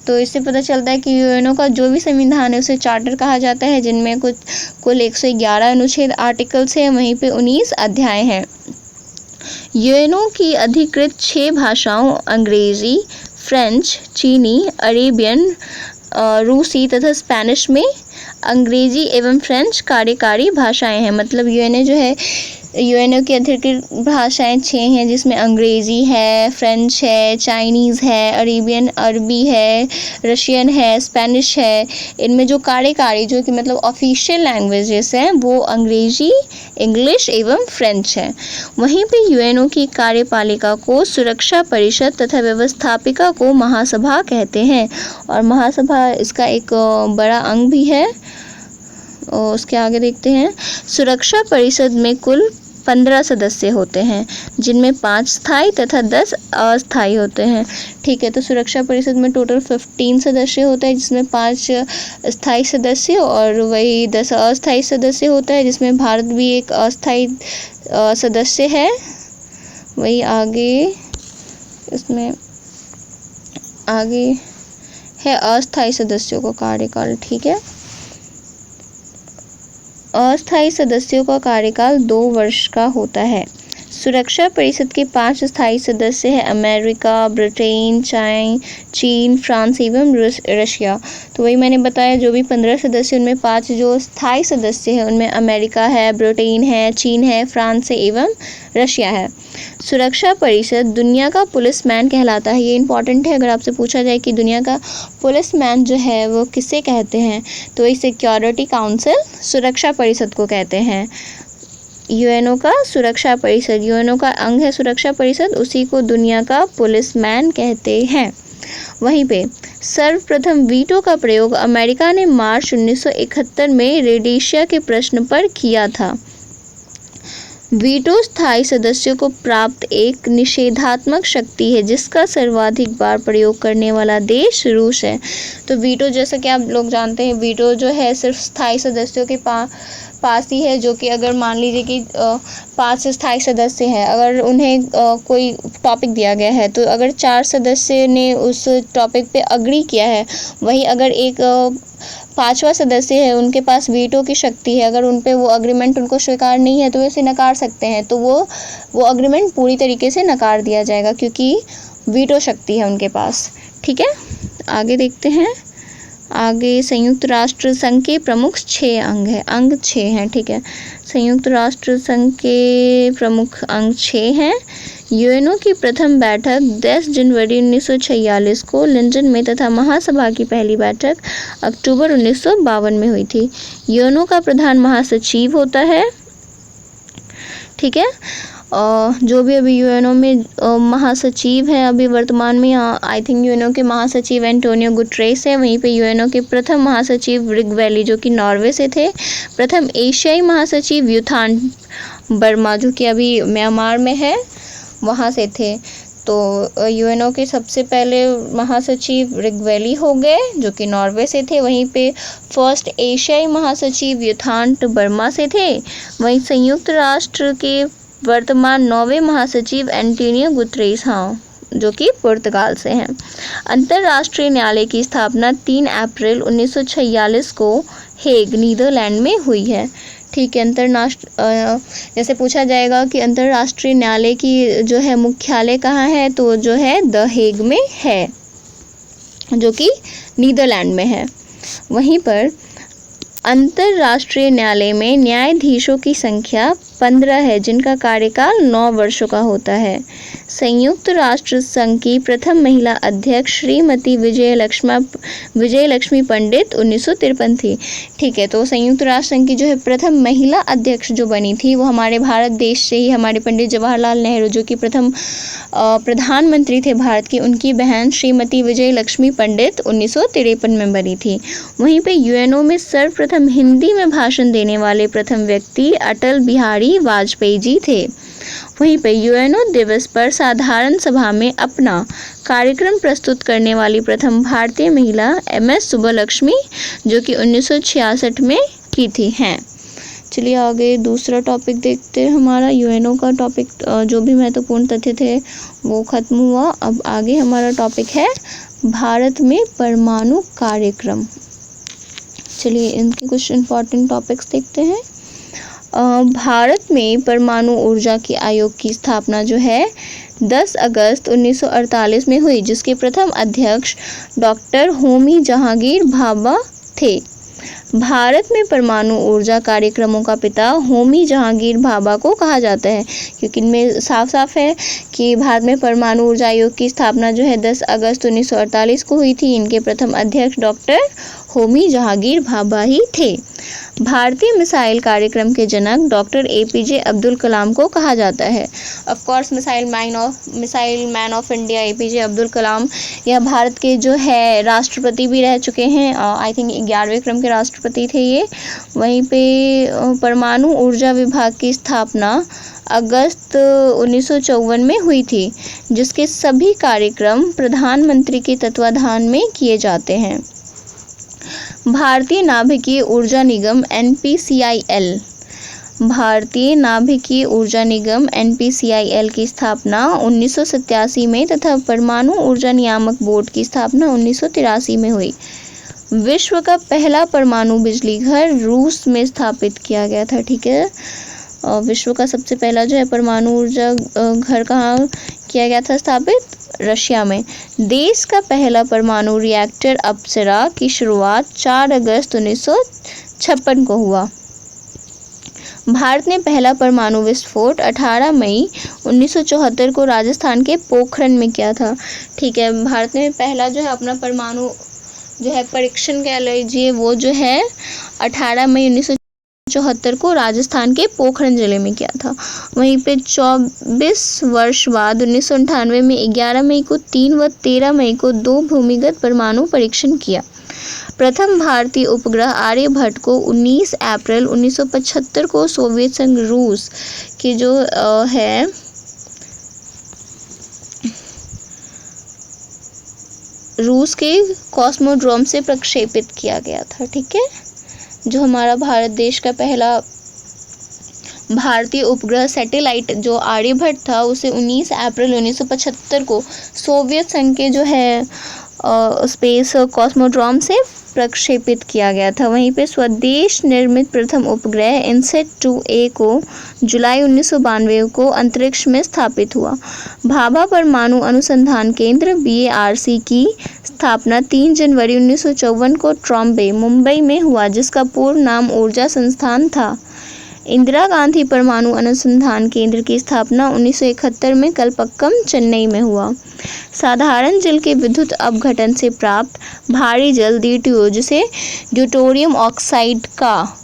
तो इससे पता चलता है कि यूएनओ का जो भी संविधान है उसे चार्टर कहा जाता है, जिनमें कुल 111 अनुच्छेद आर्टिकल्स हैं, वहीं पे 19 अध्याय हैं। यूएनओ की अधिकृत 6 भाषाओं अंग्रेजी, फ्रेंच, चीनी, अरेबियन, रूसी तथा स्पेनिश में अंग्रेजी एवं फ्रेंच कार्यकारी भाषाएं हैं। मतलब यूएनओ की अधिकृत भाषाएं 6 हैं, जिसमें अंग्रेजी है, फ्रेंच है, चाइनीज़ है, अरेबियन अरबी है, रशियन है, स्पेनिश है। इनमें जो कार्यकारी जो कि मतलब ऑफिशियल लैंग्वेजेस हैं वो अंग्रेजी, इंग्लिश एवं फ्रेंच है। वहीं पे यूएनओ की कार्यपालिका को सुरक्षा परिषद तथा व्यवस्थापिका को महासभा कहते हैं, और महासभा इसका एक बड़ा अंग भी है। और उसके आगे देखते हैं, सुरक्षा परिषद में कुल 15 सदस्य होते हैं, जिनमें 5 स्थायी तथा 10 अस्थायी होते हैं। ठीक है, तो सुरक्षा परिषद में टोटल 15 सदस्य होते हैं, जिसमें 5 स्थायी सदस्य और वही 10 अस्थायी सदस्य होता है, जिसमें भारत भी एक अस्थायी सदस्य है। वही आगे इसमें आगे है अस्थायी सदस्यों का कार्यकाल। ठीक है, अस्थायी सदस्यों का कार्यकाल 2 वर्ष का होता है। सुरक्षा परिषद के 5 स्थायी सदस्य हैं अमेरिका, ब्रिटेन, चीन, फ्रांस एवं रशिया। तो वही मैंने बताया, जो भी 15 सदस्य उनमें 5 जो स्थायी सदस्य हैं उनमें अमेरिका है, ब्रिटेन है, चीन है, फ्रांस है एवं रशिया है। सुरक्षा परिषद दुनिया का पुलिसमैन कहलाता है। ये इंपॉर्टेंट है, अगर आपसे पूछा जाए कि दुनिया का पुलिसमैन जो है वो किसे कहते हैं, तो वही सिक्योरिटी काउंसिल सुरक्षा परिषद को कहते हैं। यूएनओ का सुरक्षा परिषद, यूएनओ का अंग है सुरक्षा परिषद, उसी को दुनिया का पुलिसमैन कहते हैं। वहीं पे सर्वप्रथम वीटो का प्रयोग अमेरिका ने मार्च 1971 में रोडेशिया के प्रश्न पर किया था। वीटो स्थायी सदस्यों को प्राप्त एक निषेधात्मक शक्ति है, जिसका सर्वाधिक बार प्रयोग करने वाला देश रूस है। तो वीटो, जैसा कि आप लोग जानते हैं, वीटो जो है सिर्फ स्थायी सदस्यों के पास ही है, जो कि अगर मान लीजिए कि 5 स्थायी सदस्य हैं, अगर उन्हें कोई टॉपिक दिया गया है, तो अगर 4 सदस्य ने उस टॉपिक पे अग्री किया है, वही अगर एक 5वां सदस्य है, उनके पास वीटो की शक्ति है, अगर उन पे वो अग्रीमेंट उनको स्वीकार नहीं है तो वो इसे नकार सकते हैं, तो वो अग्रीमेंट पूरी तरीके से नकार दिया जाएगा, क्योंकि वीटो शक्ति है उनके पास। ठीक है, आगे देखते हैं। आगे संयुक्त राष्ट्र संघ के प्रमुख 6 अंग 6 हैं। ठीक है, संयुक्त राष्ट्र संघ के प्रमुख अंग 6 हैं। यूएनओ की प्रथम बैठक 10 जनवरी 1946 को लंदन में तथा महासभा की पहली बैठक अक्टूबर 1952 में हुई थी। यूएनओ का प्रधान महासचिव होता है। ठीक है, जो भी अभी यूएनओ में महासचिव हैं अभी वर्तमान में, आई थिंक यूएनओ के महासचिव एंटोनियो गुटरेस है। वहीं पे यूएनओ के प्रथम महासचिव रिग वैली जो कि नॉर्वे से थे। प्रथम एशियाई महासचिव युथान वर्मा जो कि अभी म्यांमार में है, वहाँ से थे। तो यूएनओ के सबसे पहले महासचिव रिग वैली हो गए जो कि नॉर्वे से थे। वहीं पे फर्स्ट एशियाई महासचिव युथान वर्मा से थे। वहीं संयुक्त राष्ट्र के वर्तमान 9वें महासचिव एंटोनियो गुटरेस जो कि पुर्तगाल से हैं। अंतर्राष्ट्रीय न्यायालय की स्थापना 3 अप्रैल 1946 को हेग नीदरलैंड में हुई है। ठीक है, जैसे पूछा जाएगा कि अंतर्राष्ट्रीय न्यायालय की जो है मुख्यालय कहाँ है, तो जो है द हेग में है जो कि नीदरलैंड में है। वहीं पर अंतर्राष्ट्रीय न्यायालय में न्यायाधीशों की संख्या 15 है जिनका कार्यकाल 9 वर्षों का होता है। संयुक्त राष्ट्र संघ की प्रथम महिला अध्यक्ष श्रीमती विजयलक्ष्मी पंडित 1953 थी। ठीक है, तो संयुक्त राष्ट्र संघ की जो है प्रथम महिला अध्यक्ष जो बनी थी वो हमारे भारत देश से ही हमारे पंडित जवाहरलाल नेहरू जो कि प्रथम प्रधानमंत्री थे भारत की, उनकी बहन श्रीमती विजयलक्ष्मी पंडित 1953 में बनी थी। वहीं पे यूएनओ में सर्वप्रथम हिंदी में भाषण देने वाले प्रथम व्यक्ति अटल बिहारी वाजपेयी जी थे। वहीं पे यूएनओ दिवस पर साधारण सभा में अपना कार्यक्रम प्रस्तुत करने वाली प्रथम भारतीय महिला MS सुब्बलक्ष्मी जो कि 1966 में की थी हैं। चलिए आगे दूसरा टॉपिक देखते हैं। हमारा यूएनओ का टॉपिक जो भी महत्वपूर्ण तथ्य थे वो खत्म हुआ। अब आगे हमारा टॉपिक है भारत में परमाणु कार्यक्रम। चलिए इनके कुछ इम्पोर्टेंट टॉपिक्स देखते हैं। भारत में परमाणु ऊर्जा की आयोग की स्थापना जो है 10 अगस्त 1948 में हुई जिसके प्रथम अध्यक्ष डॉक्टर होमी जहांगीर भाभा थे। भारत में परमाणु ऊर्जा कार्यक्रमों का पिता होमी जहांगीर भाभा को कहा जाता है क्योंकि इनमें साफ साफ है कि भारत में परमाणु ऊर्जा आयोग की स्थापना जो है 10 अगस्त 1948 को हुई थी। इनके प्रथम अध्यक्ष डॉक्टर होमी जहांगीर भाभा ही थे। भारतीय मिसाइल कार्यक्रम के जनक डॉक्टर APJ अब्दुल कलाम को कहा जाता है। Of course missile man of India APJ Abdul Kalam यह भारत के जो है राष्ट्रपति भी रह चुके हैं। आई थिंक 11वें क्रम के राष्ट्रपति थे ये। वहीं पे परमाणु ऊर्जा विभाग की स्थापना अगस्त 1954 में हुई थी जिसके सभी कार्यक्रम प्रधानमंत्री के तत्वाधान में किए जाते हैं। भारतीय नाभिकीय ऊर्जा निगम NPCIL भारतीय नाभिकीय ऊर्जा निगम NPCIL की स्थापना 1987 में तथा परमाणु ऊर्जा नियामक बोर्ड की स्थापना 1983 में हुई। विश्व का पहला परमाणु बिजली घर रूस में स्थापित किया गया था। ठीक है, विश्व का सबसे पहला जो है परमाणु ऊर्जा घर कहाँ किया गया था स्थापित? रशिया में। देश का पहला परमाणु रिएक्टर अप्सरा की शुरुआत 4 अगस्त 1956 को हुआ। भारत ने पहला परमाणु विस्फोट 18 मई 1974 को राजस्थान के पोखरण में किया था। ठीक है, भारत ने पहला जो है अपना परमाणु जो है परीक्षण कह लीजिए वो जो है 18 मई 1974 को राजस्थान के पोखरण जिले में किया था। वहीं पे 24 वर्ष बाद 1998 में 11 मई को 3 व 13 मई को 2 भूमिगत परमाणु परीक्षण किया। प्रथम भारतीय उपग्रह आर्यभट्ट को 19 अप्रैल 1975 को सोवियत संघ रूस की जो है रूस के कॉस्मोड्रोम से प्रक्षेपित किया गया था। ठीक है, जो हमारा भारत देश का पहला भारतीय उपग्रह सैटेलाइट जो आर्यभट्ट था उसे 19 अप्रैल 1975 को सोवियत संघ के जो है स्पेस कॉस्मोड्रोम से प्रक्षेपित किया गया था। वहीं पे स्वदेश निर्मित प्रथम उपग्रह इनसेट 2A को जुलाई 1992 को अंतरिक्ष में स्थापित हुआ। भाभा परमाणु अनुसंधान केंद्र BARC की स्थापना 3 जनवरी 1954 को ट्रॉम्बे मुंबई में हुआ जिसका पूर्व नाम ऊर्जा संस्थान था। इंदिरा गांधी परमाणु अनुसंधान केंद्र की स्थापना 1971 में कलपक्कम चेन्नई में हुआ। साधारण जल के विद्युत अपघटन से प्राप्त भारी जल DTO जिसे ड्यूटेरियम ऑक्साइड का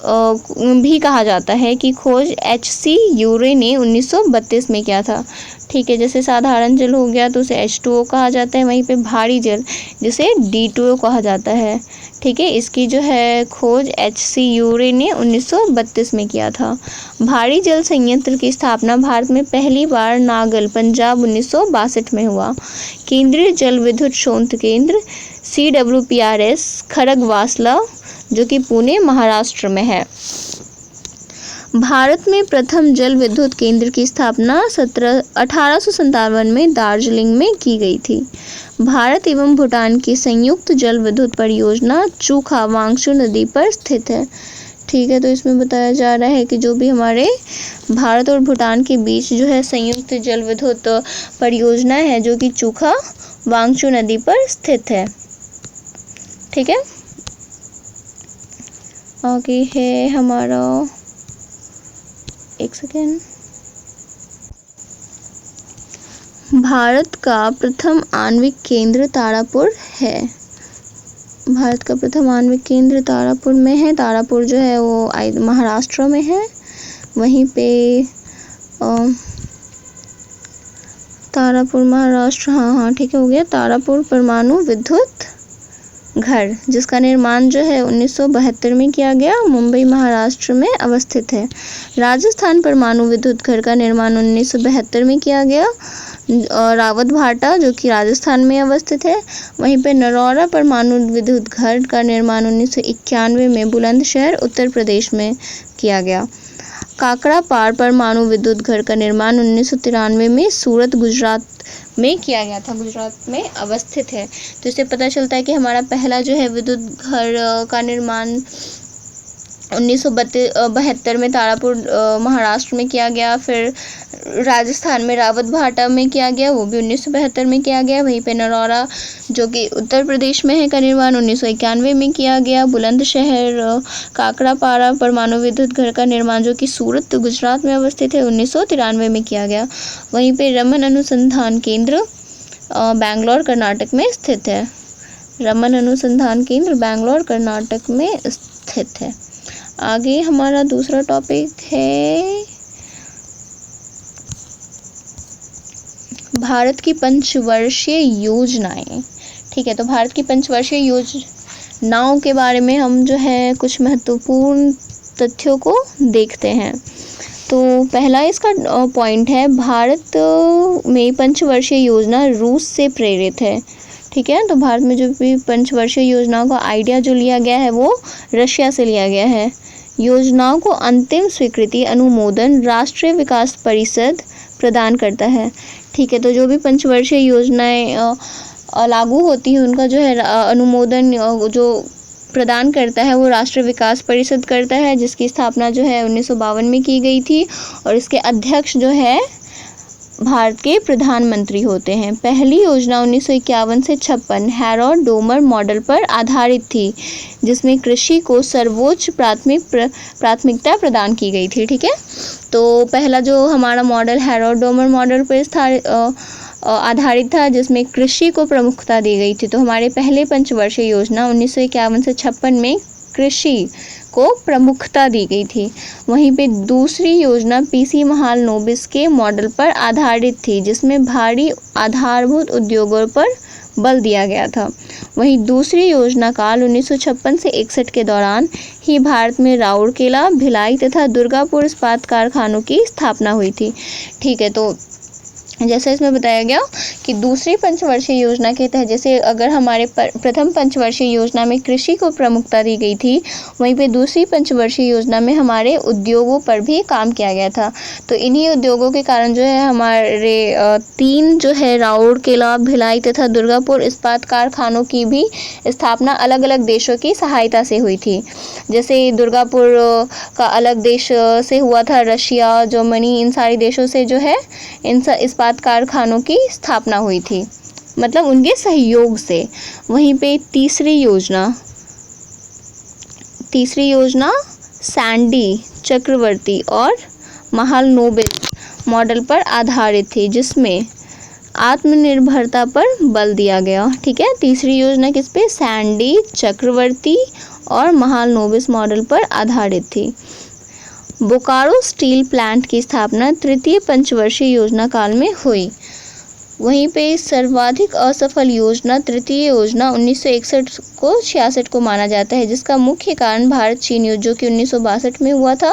भी कहा जाता है की खोज H.C. यूरे ने 1932 में किया था। ठीक है, जैसे साधारण जल हो गया तो उसे H2O कहा जाता है, वहीं पे भारी जल जिसे D2O कहा जाता है। ठीक है, इसकी जो है खोज H.C. यूरे ने 1932 में किया था। भारी जल संयंत्र की स्थापना भारत में पहली बार नागल, पंजाब 1962 में हुआ। केंद्रीय जल विद्युत शोध केंद्र CWPRS खड़गवासला जो कि पुणे महाराष्ट्र में है। भारत में प्रथम जल विद्युत केंद्र की स्थापना 1857 में दार्जिलिंग में की गई थी। भारत एवं भूटान की संयुक्त जल विद्युत परियोजना चूखा वांगचू नदी पर स्थित है। ठीक है, तो इसमें बताया जा रहा है कि जो भी हमारे भारत और भूटान के बीच जो है संयुक्त जल विद्युत परियोजना है जो कि चूखा वांगचू नदी पर स्थित है। ठीक है, आगे है हमारा, एक सेकेंड, भारत का प्रथम आणविक केंद्र तारापुर है। भारत का प्रथम आणविक केंद्र तारापुर में है। तारापुर जो है वो महाराष्ट्र में है। वहीं पे तारापुर महाराष्ट्र, हाँ ठीक है, हो गया। तारापुर परमाणु विद्युत घर जिसका निर्माण जो है 1972 में किया गया, मुंबई महाराष्ट्र में अवस्थित है। राजस्थान परमाणु विद्युत घर का निर्माण 1972 में किया गया, रावत भाटा जो कि राजस्थान में अवस्थित है। वहीं पे नरौरा परमाणु विद्युत घर का निर्माण 1991 में बुलंदशहर उत्तर प्रदेश में किया गया। काकड़ा पार परमाणु विद्युत घर का निर्माण 1993 में सूरत गुजरात में किया गया था, गुजरात में अवस्थित है। तो इससे पता चलता है कि हमारा पहला जो है विद्युत घर का निर्माण 1972 में तारापुर महाराष्ट्र में किया गया, फिर राजस्थान में रावत भाटा में किया गया, वो भी 1972 में किया गया। वहीं पे नरौरा जो कि उत्तर प्रदेश में है का निर्माण 1991 में किया गया। बुलंदशहर काकड़ापारा परमाणु विद्युत घर का निर्माण जो कि सूरत गुजरात में अवस्थित है 1993 में किया गया। वहीं पे रमन अनुसंधान केंद्र बैंगलोर कर्नाटक में स्थित है। रमन अनुसंधान केंद्र बैंगलोर कर्नाटक में स्थित है। आगे हमारा दूसरा टॉपिक है भारत की पंचवर्षीय योजनाएं। ठीक है, तो भारत की पंचवर्षीय योजनाओं के बारे में हम जो है कुछ महत्वपूर्ण तथ्यों को देखते हैं। तो पहला इसका पॉइंट है, भारत में पंचवर्षीय योजना रूस से प्रेरित है। ठीक है, तो भारत में जो भी पंचवर्षीय योजनाओं का आइडिया जो लिया गया है वो रशिया से लिया गया है। योजनाओं को अंतिम स्वीकृति अनुमोदन राष्ट्रीय विकास परिषद प्रदान करता है। ठीक है, तो जो भी पंचवर्षीय योजनाएं लागू होती हैं उनका जो है अनुमोदन जो प्रदान करता है वो राष्ट्रीय विकास परिषद करता है, जिसकी स्थापना जो है 1952 में की गई थी और इसके अध्यक्ष जो है भारत के प्रधानमंत्री होते हैं। पहली योजना 1951 से 56 हैरोल्ड डोमर मॉडल पर आधारित थी, जिसमें कृषि को सर्वोच्च प्राथमिकता प्रदान की गई थी। ठीक है, तो पहला जो हमारा मॉडल हैरोल्ड डोमर मॉडल पर आधारित था, जिसमें कृषि को प्रमुखता दी गई थी। तो हमारे पहले पंचवर्षीय योजना 1951 से 56 में कृषि को प्रमुखता दी गई थी। वहीं पे दूसरी योजना PC महालनोबिस के मॉडल पर आधारित थी, जिसमें भारी आधारभूत उद्योगों पर बल दिया गया था। वहीं दूसरी योजना काल 1956 से 61 के दौरान ही भारत में राउरकेला, भिलाई तथा दुर्गापुर इस्पात कारखानों की स्थापना हुई थी। ठीक है, तो जैसे इसमें बताया गया कि दूसरी पंचवर्षीय योजना के तहत, जैसे अगर हमारे प्रथम पंचवर्षीय योजना में कृषि को प्रमुखता दी गई थी, वहीं पे दूसरी पंचवर्षीय योजना में हमारे उद्योगों पर भी काम किया गया था। तो इन्हीं उद्योगों के कारण जो है हमारे 3 जो है राउरकेला, भिलाई तथा दुर्गापुर इस्पात कारखानों की भी स्थापना अलग अलग देशों की सहायता से हुई थी। जैसे दुर्गापुर का अलग देश से हुआ था, रशिया, जर्मनी, इन सारे देशों से जो है इन इस्पात कारखानों की स्थापना हुई थी, मतलब उनके सहयोग से। वहीं पे तीसरी योजना सैंडी, चक्रवर्ती और महालनोबिस मॉडल पर आधारित थी, जिसमें आत्मनिर्भरता पर बल दिया गया। ठीक है, तीसरी योजना किस पे, सैंडी, चक्रवर्ती और महालनोबिस मॉडल पर आधारित थी। बोकारो स्टील प्लांट की स्थापना तृतीय पंचवर्षीय योजना काल में हुई। वहीं पे सर्वाधिक असफल योजना तृतीय योजना 1961 को 66 को माना जाता है, जिसका मुख्य कारण भारत चीन युद्ध जो कि 1962 में हुआ था,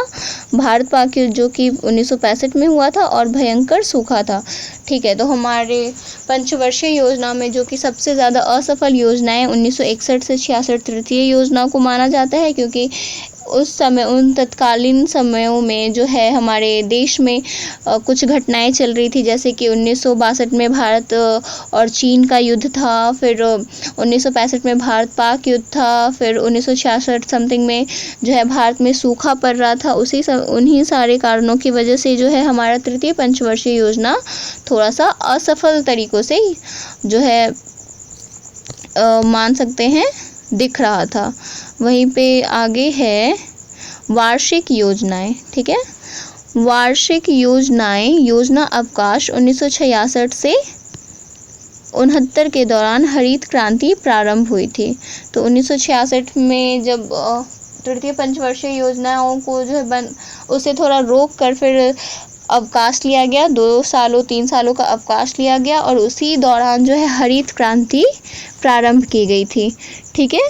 भारत पाक युद्ध जो कि 1965 में हुआ था और भयंकर सूखा था। ठीक है, तो हमारे पंचवर्षीय योजना में जो कि सबसे ज़्यादा असफल योजनाएं 1961 से 66 तृतीय योजना को माना जाता है, क्योंकि उस समय उन तत्कालीन समयों में जो है हमारे देश में कुछ घटनाएं चल रही थी, जैसे कि 1962 में भारत और चीन का युद्ध था, फिर 1965 में भारत पाक युद्ध था, फिर 1966 समथिंग में जो है भारत में सूखा पड़ रहा था। उन्हीं सारे कारणों की वजह से जो है हमारा तृतीय पंचवर्षीय योजना थोड़ा सा असफल तरीकों से जो है मान सकते हैं दिख रहा था। वहीं पे आगे है वार्षिक योजनाएं। ठीक है, वार्षिक योजनाएं योजना अवकाश 1966 से 69 के दौरान हरित क्रांति प्रारंभ हुई थी। तो 1966 में जब तृतीय पंचवर्षीय योजनाओं को जो है उसे थोड़ा रोक कर फिर अवकाश लिया गया, 2 सालों 3 सालों का अवकाश लिया गया और उसी दौरान जो है हरित क्रांति प्रारंभ की गई थी। ठीक है,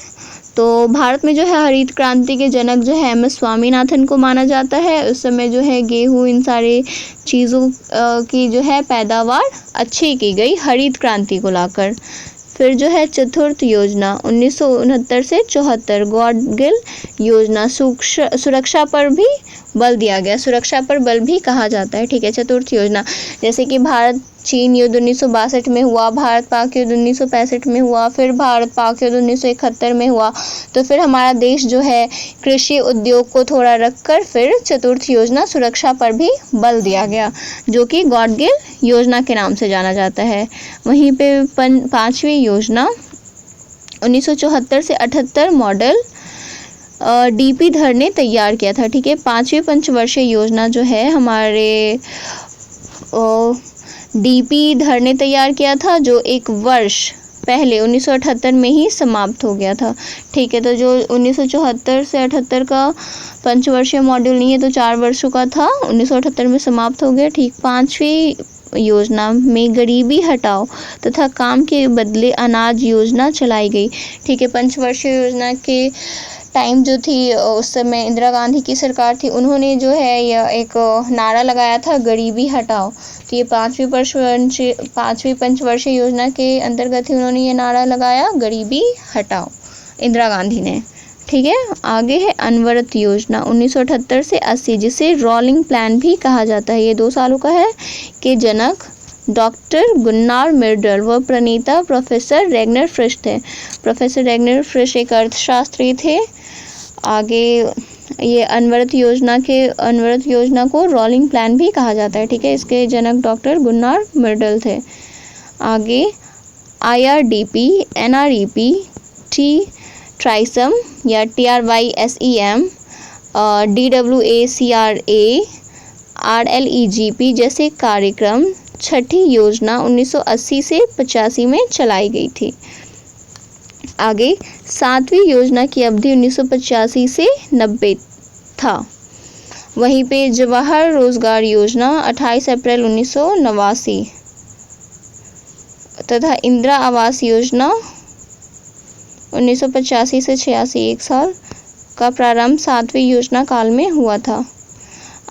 तो भारत में जो है हरित क्रांति के जनक जो है MS स्वामीनाथन को माना जाता है। उस समय जो है गेहूँ इन सारे चीज़ों की जो है पैदावार अच्छी की गई हरित क्रांति को लाकर। फिर जो है चतुर्थ योजना 1969 से 74 गॉडगिल योजना, सुरक्षा पर भी बल दिया गया, सुरक्षा पर बल भी कहा जाता है। ठीक है, चतुर्थ योजना जैसे कि भारत चीन युद्ध 1962 में हुआ, भारत पाक युद्ध 1965 में हुआ, फिर भारत पाक युद्ध 1971 में हुआ, तो फिर हमारा देश जो है कृषि उद्योग को थोड़ा रखकर फिर चतुर्थ योजना सुरक्षा पर भी बल दिया गया, जो कि गॉडगिल योजना के नाम से जाना जाता है। वहीं पे पांचवी योजना 1974 से 78 मॉडल DP धर ने तैयार किया था। ठीक है, पांचवी पंचवर्षीय योजना जो है हमारे DP धर ने तैयार किया था, जो एक वर्ष पहले 1978 में ही समाप्त हो गया था। ठीक है, तो जो 1974 से 78 का पंचवर्षीय मॉड्यूल नहीं है तो 4 वर्षों का था, 1978 में समाप्त हो गया। ठीक, पांचवी योजना में गरीबी हटाओ तथा काम के बदले अनाज योजना चलाई गई। ठीक है, पंचवर्षीय योजना के टाइम जो थी उस समय इंदिरा गांधी की सरकार थी, उन्होंने जो है यह एक नारा लगाया था गरीबी हटाओ। तो ये पांचवी पंचवर्षीय योजना के अंतर्गत ही उन्होंने ये नारा लगाया गरीबी हटाओ, इंदिरा गांधी ने। ठीक है, आगे है अनवरत योजना 1978 से 80, जिसे रोलिंग प्लान भी कहा जाता है। ये 2 सालों का है, के जनक डॉक्टर गुन्नार मिर्डल व प्रणेता प्रोफेसर रेगनर फ्रिश थे। प्रोफेसर रेगनर फ्रिश एक अर्थशास्त्री थे। आगे ये अनवरत योजना को रोलिंग प्लान भी कहा जाता है। ठीक है, इसके जनक डॉक्टर गुन्नार मिर्डल थे। आगे IRDP, NREP, ट्राइसम या TRYSEM, DWACRA, RLEGP जैसे कार्यक्रम छठी योजना 1980 से 85 में चलाई गई थी। आगे 7वीं योजना की अवधि 1985 से 90 था। वहीं पे जवाहर रोजगार योजना 28 अप्रैल 1989 तथा इंदिरा आवास योजना 1985 से 86 1 साल का प्रारंभ 7वीं योजना काल में हुआ था।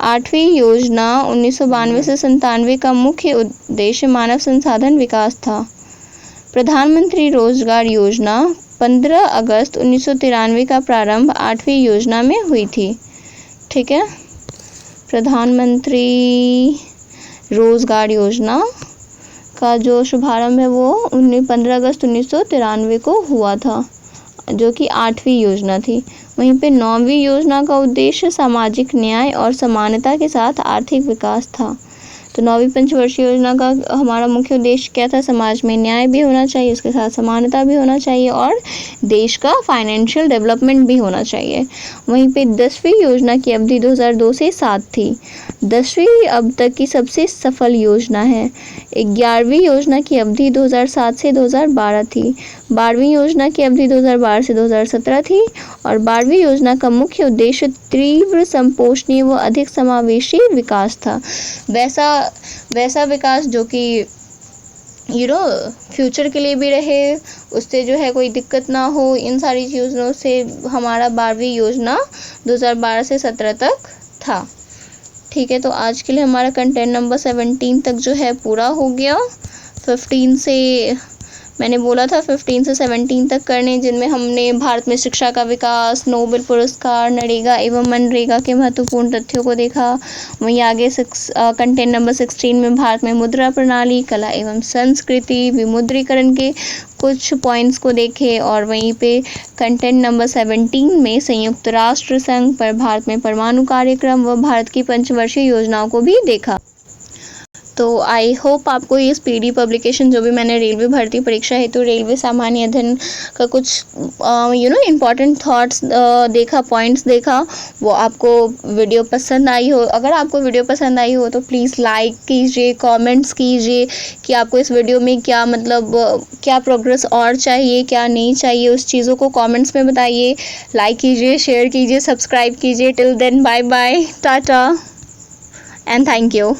8वीं योजना 1992 से 97 का मुख्य उद्देश्य मानव संसाधन विकास था। प्रधानमंत्री रोजगार योजना 15 अगस्त 1993 का प्रारंभ 8वीं योजना में हुई थी। ठीक है, प्रधानमंत्री रोजगार योजना का जो शुभारंभ है वो 15 अगस्त 1993 को हुआ था, जो कि 8वीं योजना थी। वहीं पे 9वीं योजना का उद्देश्य सामाजिक न्याय और समानता के साथ आर्थिक विकास था। तो 9वीं पंचवर्षीय योजना का हमारा मुख्य उद्देश्य क्या था? समाज में न्याय भी होना चाहिए, उसके साथ समानता भी होना चाहिए और देश का फाइनेंशियल डेवलपमेंट भी होना चाहिए। वहीं पे 10वीं योजना की अवधि 2002 से 7 थी। 10वीं अब तक की सबसे सफल योजना है। 11वीं योजना की अवधि 2007 से 2012 थी। 12वीं योजना की अवधि 2012 से 2017 थी और 12वीं योजना का मुख्य उद्देश्य तीव्र संपोषणीय व अधिक समावेशी विकास था। वैसा विकास जो कि फ्यूचर के लिए भी रहे, उससे जो है कोई दिक्कत ना हो, इन सारी योजनाओं से हमारा 12वीं योजना 2012 से 17 तक था। ठीक है, तो आज के लिए हमारा कंटेंट नंबर 17 तक जो है पूरा हो गया। 15 से मैंने बोला था 15 से 17 तक करने, जिनमें हमने भारत में शिक्षा का विकास, नोबेल पुरस्कार, नरेगा एवं मनरेगा के महत्वपूर्ण तथ्यों को देखा। वहीं आगे कंटेंट नंबर 16 में भारत में मुद्रा प्रणाली, कला एवं संस्कृति, विमुद्रीकरण के कुछ पॉइंट्स को देखे और वहीं पे कंटेंट नंबर 17 में संयुक्त राष्ट्र संघ पर भारत में परमाणु कार्यक्रम व भारत की पंचवर्षीय योजनाओं को भी देखा। तो आई होप आपको ये स्पीडी पब्लिकेशन जो भी मैंने रेलवे भर्ती परीक्षा हेतु रेलवे सामान्य अध्ययन का कुछ इम्पॉर्टेंट थॉट्स देखा, पॉइंट्स देखा, वो आपको वीडियो पसंद आई हो। अगर आपको वीडियो पसंद आई हो तो प्लीज़ लाइक कीजिए, कमेंट्स कीजिए कि आपको इस वीडियो में क्या क्या प्रोग्रेस और चाहिए, क्या नहीं चाहिए, उस चीज़ों को कमेंट्स में बताइए। लाइक कीजिए, शेयर कीजिए, सब्सक्राइब कीजिए। Till then bye bye, tata and thank you.